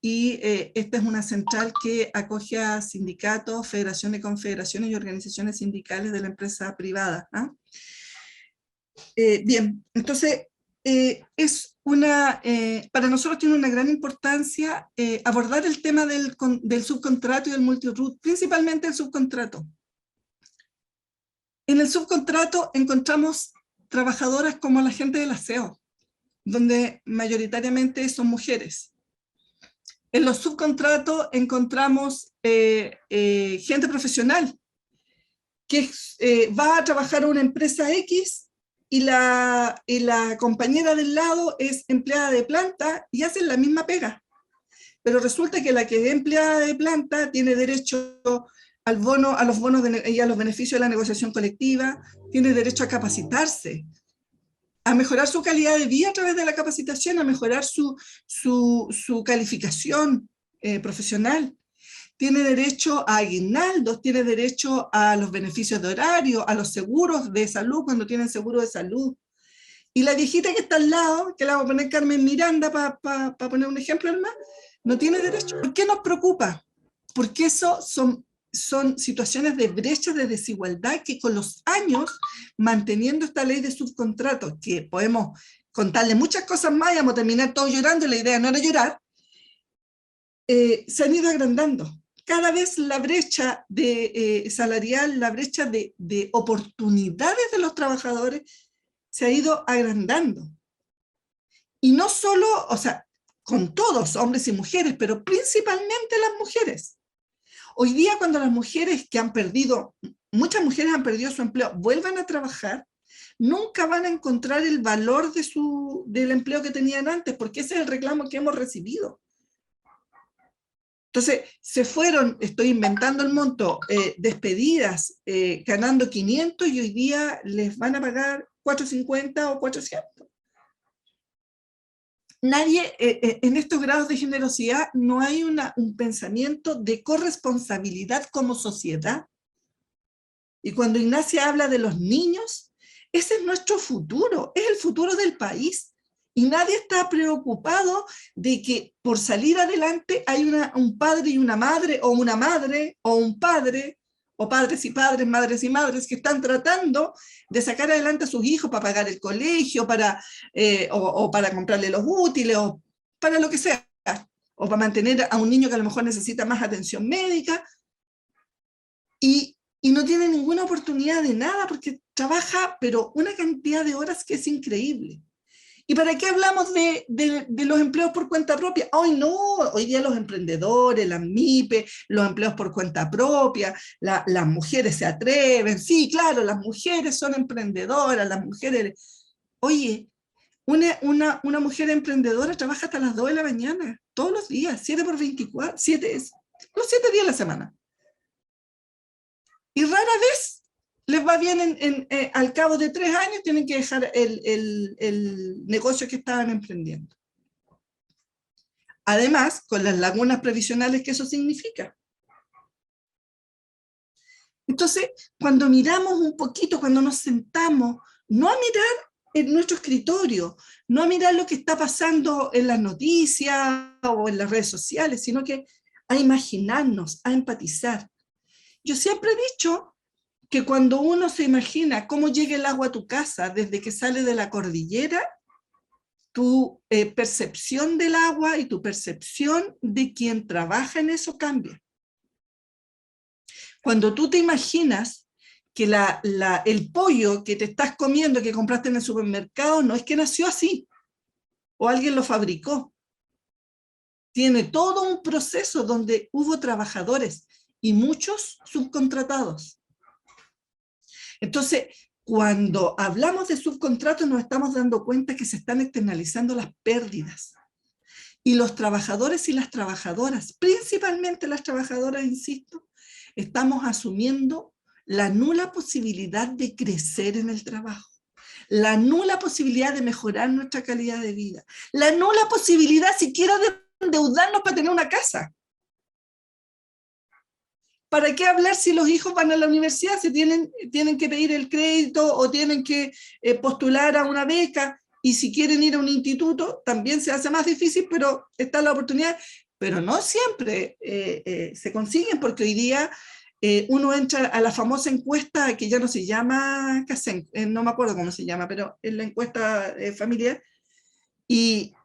Y esta es una central que acoge a sindicatos, federaciones, confederaciones y organizaciones sindicales de la empresa privada. Bien, entonces para nosotros tiene una gran importancia abordar el tema del subcontrato y del multiroot, principalmente el subcontrato. En el subcontrato encontramos trabajadoras como la gente del aseo, donde mayoritariamente son mujeres. En los subcontratos encontramos gente profesional que va a trabajar a una empresa X y la compañera del lado es empleada de planta y hacen la misma pega. Pero resulta que la que es empleada de planta tiene derecho al bono, a los bonos y a los beneficios de la negociación colectiva, tiene derecho a capacitarse, a mejorar su calidad de vida a través de la capacitación, a mejorar su calificación profesional. Tiene derecho a aguinaldos, tiene derecho a los beneficios de horario, a los seguros de salud cuando tienen seguro de salud. Y la viejita que está al lado, que la vamos a poner Carmen Miranda para poner un ejemplo más, no tiene derecho. ¿Por qué nos preocupa? Porque eso son situaciones de brecha de desigualdad que con los años, manteniendo esta ley de subcontratos, que podemos contarle muchas cosas más y vamos a terminar todos llorando, la idea no era llorar, se han ido agrandando. Cada vez la brecha salarial, la brecha de oportunidades de los trabajadores se ha ido agrandando. Y no solo, o sea, con todos, hombres y mujeres, pero principalmente las mujeres. Hoy día cuando las mujeres que han perdido, muchas mujeres han perdido su empleo, vuelvan a trabajar, nunca van a encontrar el valor del empleo que tenían antes, porque ese es el reclamo que hemos recibido. Entonces, se fueron, estoy inventando el monto, despedidas, ganando 500 y hoy día les van a pagar 450 o 400. Nadie, en estos grados de generosidad, no hay un pensamiento de corresponsabilidad como sociedad. Y cuando Ignacia habla de los niños, ese es nuestro futuro, es el futuro del país. Y nadie está preocupado de que por salir adelante hay un padre y una madre, o un padre, o padres y padres, madres y madres, que están tratando de sacar adelante a sus hijos para pagar el colegio, o para comprarle los útiles, o para lo que sea, o para mantener a un niño que a lo mejor necesita más atención médica, y no tiene ninguna oportunidad de nada, porque trabaja, pero una cantidad de horas que es increíble. ¿Y para qué hablamos de los empleos por cuenta propia? Hoy no, hoy día los emprendedores, las MIPE, los empleos por cuenta propia, las mujeres se atreven, sí, claro, las mujeres son emprendedoras, las mujeres... Oye, una mujer emprendedora trabaja hasta las 2 de la mañana, todos los días, 7 por 24, los 7 días a la semana. Y rara vez les va bien al cabo de 3 años, tienen que dejar el negocio que estaban emprendiendo. Además, con las lagunas previsionales que eso significa. Entonces, cuando miramos un poquito, cuando nos sentamos, no a mirar en nuestro escritorio, no a mirar lo que está pasando en las noticias o en las redes sociales, sino que a imaginarnos, a empatizar. Yo siempre he dicho que cuando uno se imagina cómo llega el agua a tu casa desde que sale de la cordillera, tu percepción del agua y tu percepción de quien trabaja en eso cambia. Cuando tú te imaginas que el pollo que te estás comiendo, que compraste en el supermercado, no es que nació así, o alguien lo fabricó. Tiene todo un proceso donde hubo trabajadores y muchos subcontratados. Entonces, cuando hablamos de subcontratos nos estamos dando cuenta que se están externalizando las pérdidas. Y los trabajadores y las trabajadoras, principalmente las trabajadoras, insisto, estamos asumiendo la nula posibilidad de crecer en el trabajo, la nula posibilidad de mejorar nuestra calidad de vida, la nula posibilidad siquiera de endeudarnos para tener una casa. ¿Para qué hablar si los hijos van a la universidad, si tienen que pedir el crédito o tienen que postular a una beca? Y si quieren ir a un instituto, también se hace más difícil, pero está la oportunidad. Pero no siempre se consiguen, porque hoy día uno entra a la famosa encuesta que ya no se llama Casen, no me acuerdo cómo se llama, pero es la encuesta familiar, y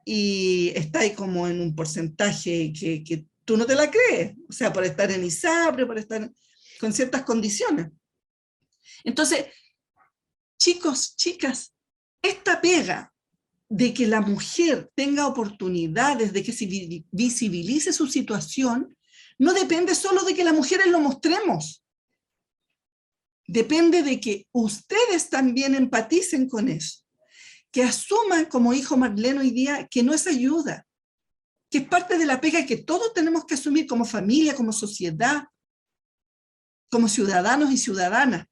está ahí como en un porcentaje que tú no te la crees, o sea, por estar en ISAPRE, por estar con ciertas condiciones. Entonces, chicos, chicas, esta pega de que la mujer tenga oportunidades, de que se visibilice su situación, no depende solo de que las mujeres lo mostremos. Depende de que ustedes también empaticen con eso, que asuman, como dijo Marlene hoy día, que no es ayuda, que es parte de la pega que todos tenemos que asumir como familia, como sociedad, como ciudadanos y ciudadanas.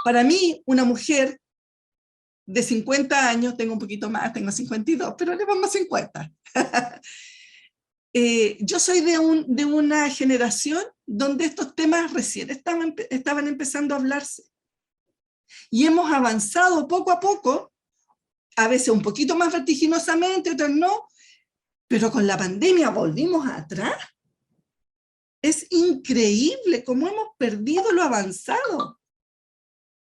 Para mí, una mujer de 50 años, tengo un poquito más, tengo 52, pero le pongo 50. Yo soy de una generación donde estos temas recién estaban empezando a hablarse. Y hemos avanzado poco a poco, a veces un poquito más vertiginosamente, otras no, pero con la pandemia volvimos atrás. Es increíble cómo hemos perdido lo avanzado.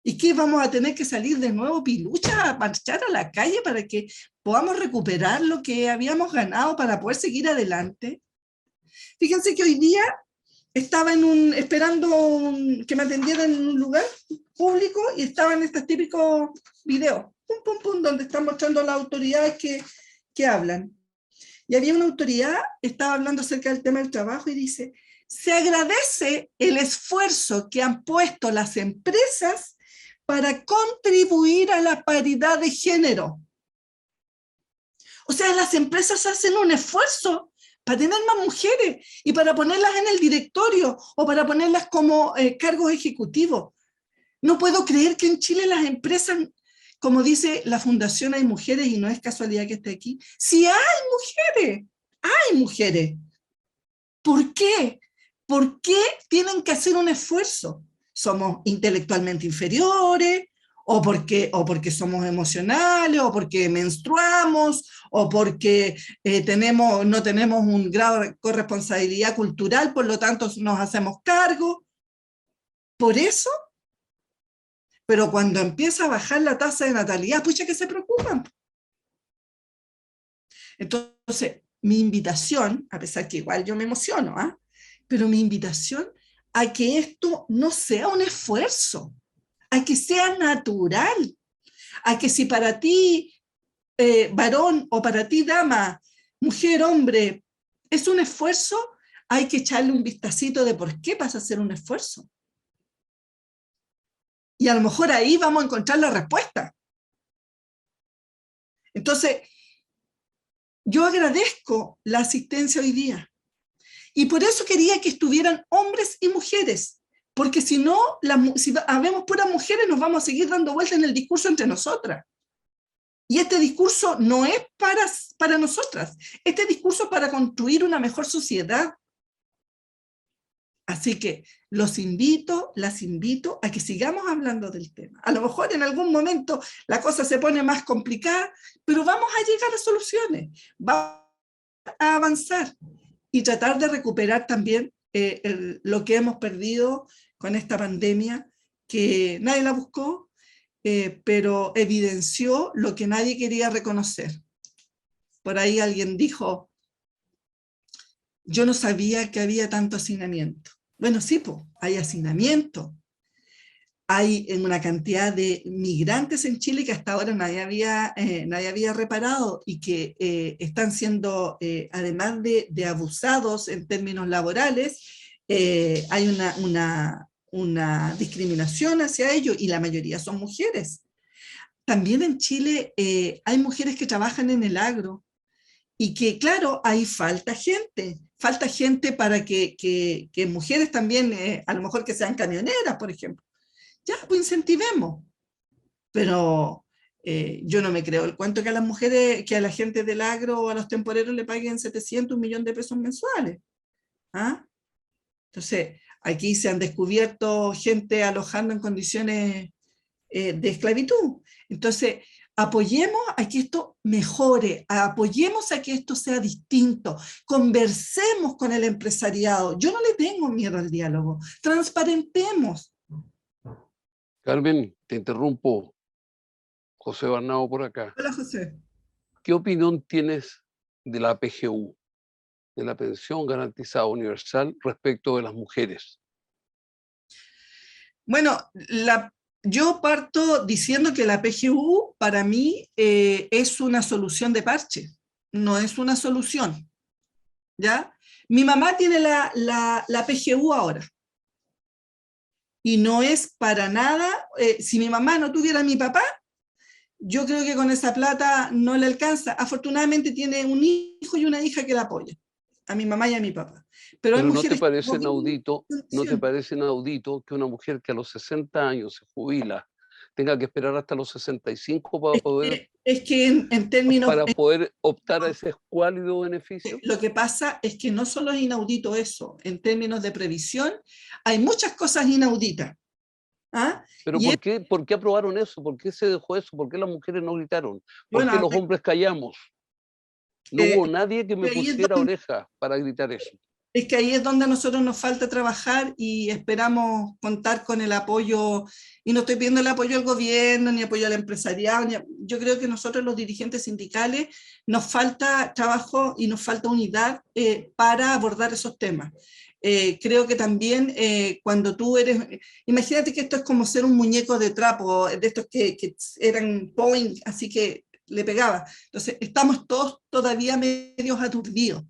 ¿Y qué vamos a tener que salir de nuevo pilucha a marchar a la calle para que podamos recuperar lo que habíamos ganado para poder seguir adelante? Fíjense que hoy día estaba esperando que me atendieran en un lugar público y estaban estos típicos videos, pum, pum, pum, donde están mostrando las autoridades que hablan. Y había una autoridad, estaba hablando acerca del tema del trabajo y dice: se agradece el esfuerzo que han puesto las empresas para contribuir a la paridad de género. O sea, las empresas hacen un esfuerzo para tener más mujeres y para ponerlas en el directorio o para ponerlas como cargos ejecutivos. No puedo creer que en Chile las empresas, como dice la Fundación Hay Mujeres, y no es casualidad que esté aquí, sí hay mujeres. ¿Por qué? ¿Por qué tienen que hacer un esfuerzo? ¿Somos intelectualmente inferiores? o porque somos emocionales, o porque menstruamos, o porque no tenemos un grado de corresponsabilidad cultural, por lo tanto nos hacemos cargo. Por eso, pero cuando empieza a bajar la tasa de natalidad, pucha que se preocupan. Entonces, mi invitación, a pesar que igual yo me emociono, pero mi invitación a que esto no sea un esfuerzo, a que sea natural, a que si para ti, varón, o para ti, dama, mujer, hombre, es un esfuerzo, hay que echarle un vistacito de por qué pasa a ser un esfuerzo. Y a lo mejor ahí vamos a encontrar la respuesta. Entonces, yo agradezco la asistencia hoy día. Y por eso quería que estuvieran hombres y mujeres, porque si no, si habemos puras mujeres, nos vamos a seguir dando vueltas en el discurso entre nosotras. Y este discurso no es para nosotras, este discurso es para construir una mejor sociedad. Así que las invito a que sigamos hablando del tema. A lo mejor en algún momento la cosa se pone más complicada, pero vamos a llegar a soluciones, vamos a avanzar y tratar de recuperar también lo que hemos perdido con esta pandemia, que nadie la buscó, pero evidenció lo que nadie quería reconocer. Por ahí alguien dijo, yo no sabía que había tanto hacinamiento. Bueno, sí, pues, hay hacinamiento. Hay una cantidad de migrantes en Chile que hasta ahora nadie había reparado y que están siendo, además de abusados en términos laborales, hay una discriminación hacia ellos y la mayoría son mujeres. También en Chile hay mujeres que trabajan en el agro y que, claro, ahí falta gente para que mujeres también, a lo mejor que sean camioneras, por ejemplo. Ya, pues incentivemos. Pero yo no me creo el cuento que a las mujeres, que a la gente del agro o a los temporeros le paguen 700, 1 millón de pesos mensuales. Entonces, aquí se han descubierto gente alojando en condiciones de esclavitud. Entonces, apoyemos a que esto mejore, apoyemos a que esto sea distinto, conversemos con el empresariado. Yo no le tengo miedo al diálogo, transparentemos. Carmen, te interrumpo. José Barnao por acá. Hola, José. ¿Qué opinión tienes de la PGU, de la Pensión Garantizada Universal, respecto de las mujeres? Bueno, yo parto diciendo que la PGU para mí es una solución de parche, no es una solución. ¿Ya? Mi mamá tiene la PGU ahora. Y no es para nada, si mi mamá no tuviera a mi papá, yo creo que con esa plata no le alcanza. Afortunadamente tiene un hijo y una hija que la apoyan, a mi mamá y a mi papá. Pero ¿no te parece inaudito, que una mujer que a los 60 años se jubila tenga que esperar hasta los 65 para poder, en términos, para poder optar a ese escuálido beneficio? Lo que pasa es que no solo es inaudito eso, en términos de previsión, hay muchas cosas inauditas. ¿Pero por qué aprobaron eso? ¿Por qué se dejó eso? ¿Por qué las mujeres no gritaron? ¿Por qué los hombres callamos? No hubo nadie que me pusiera oreja para gritar eso. Es que ahí es donde a nosotros nos falta trabajar y esperamos contar con el apoyo, y no estoy pidiendo el apoyo al gobierno, ni apoyo al empresariado, yo creo que nosotros los dirigentes sindicales nos falta trabajo y nos falta unidad para abordar esos temas. Creo que también cuando tú eres, imagínate que esto es como ser un muñeco de trapo, de estos que eran point, así que le pegaba. Entonces estamos todos todavía medios aturdidos.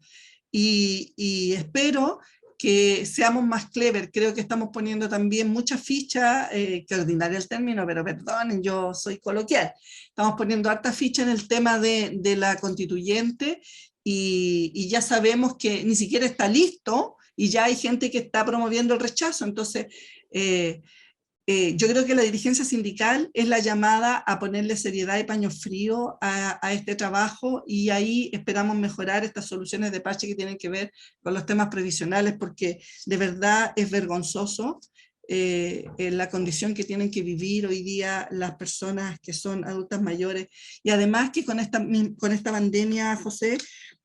Y espero que seamos más clever. Creo que estamos poniendo también muchas fichas, que ordinario el término, pero perdonen, yo soy coloquial. Estamos poniendo harta ficha en el tema de la constituyente y ya sabemos que ni siquiera está listo y ya hay gente que está promoviendo el rechazo. Entonces, yo creo que la dirigencia sindical es la llamada a ponerle seriedad y paño frío a este trabajo, y ahí esperamos mejorar estas soluciones de parche que tienen que ver con los temas previsionales, porque de verdad es vergonzoso la condición que tienen que vivir hoy día las personas que son adultas mayores. Y además que con esta pandemia, José,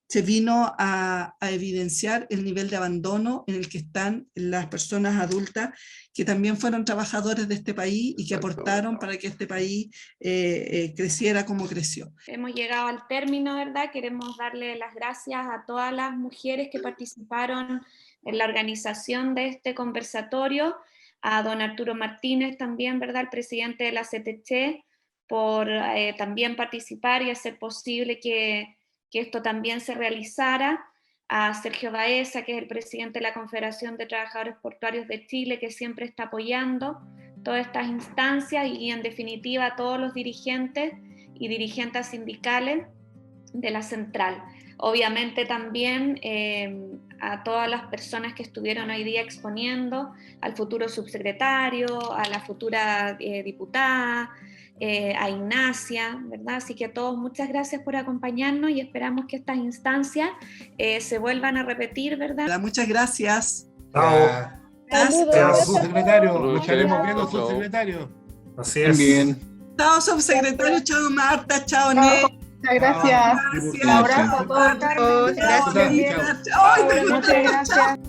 se vino a evidenciar el nivel de abandono en el que están las personas adultas que también fueron trabajadores de este país y que aportaron para que este país creciera como creció. Hemos llegado al término, ¿verdad? Queremos darle las gracias a todas las mujeres que participaron en la organización de este conversatorio, a don Arturo Martínez también, ¿verdad? El presidente de la CTC, por también participar y hacer posible que esto también se realizara, a Sergio Baeza, que es el presidente de la Confederación de Trabajadores Portuarios de Chile, que siempre está apoyando todas estas instancias, y en definitiva a todos los dirigentes y dirigentes sindicales de la central. Obviamente también a todas las personas que estuvieron hoy día exponiendo, al futuro subsecretario, a la futura diputada, a Ignacia, ¿verdad? Así que a todos muchas gracias por acompañarnos y esperamos que estas instancias se vuelvan a repetir, ¿verdad? Muchas gracias. Chao. Gracias. Subsecretario, lo estaremos viendo, subsecretario. Así es. Bien. Chao, subsecretario, chao, Marta, chao, Ney. Muchas gracias. Gracias. Un abrazo a todos. Gracias. Muchas gracias.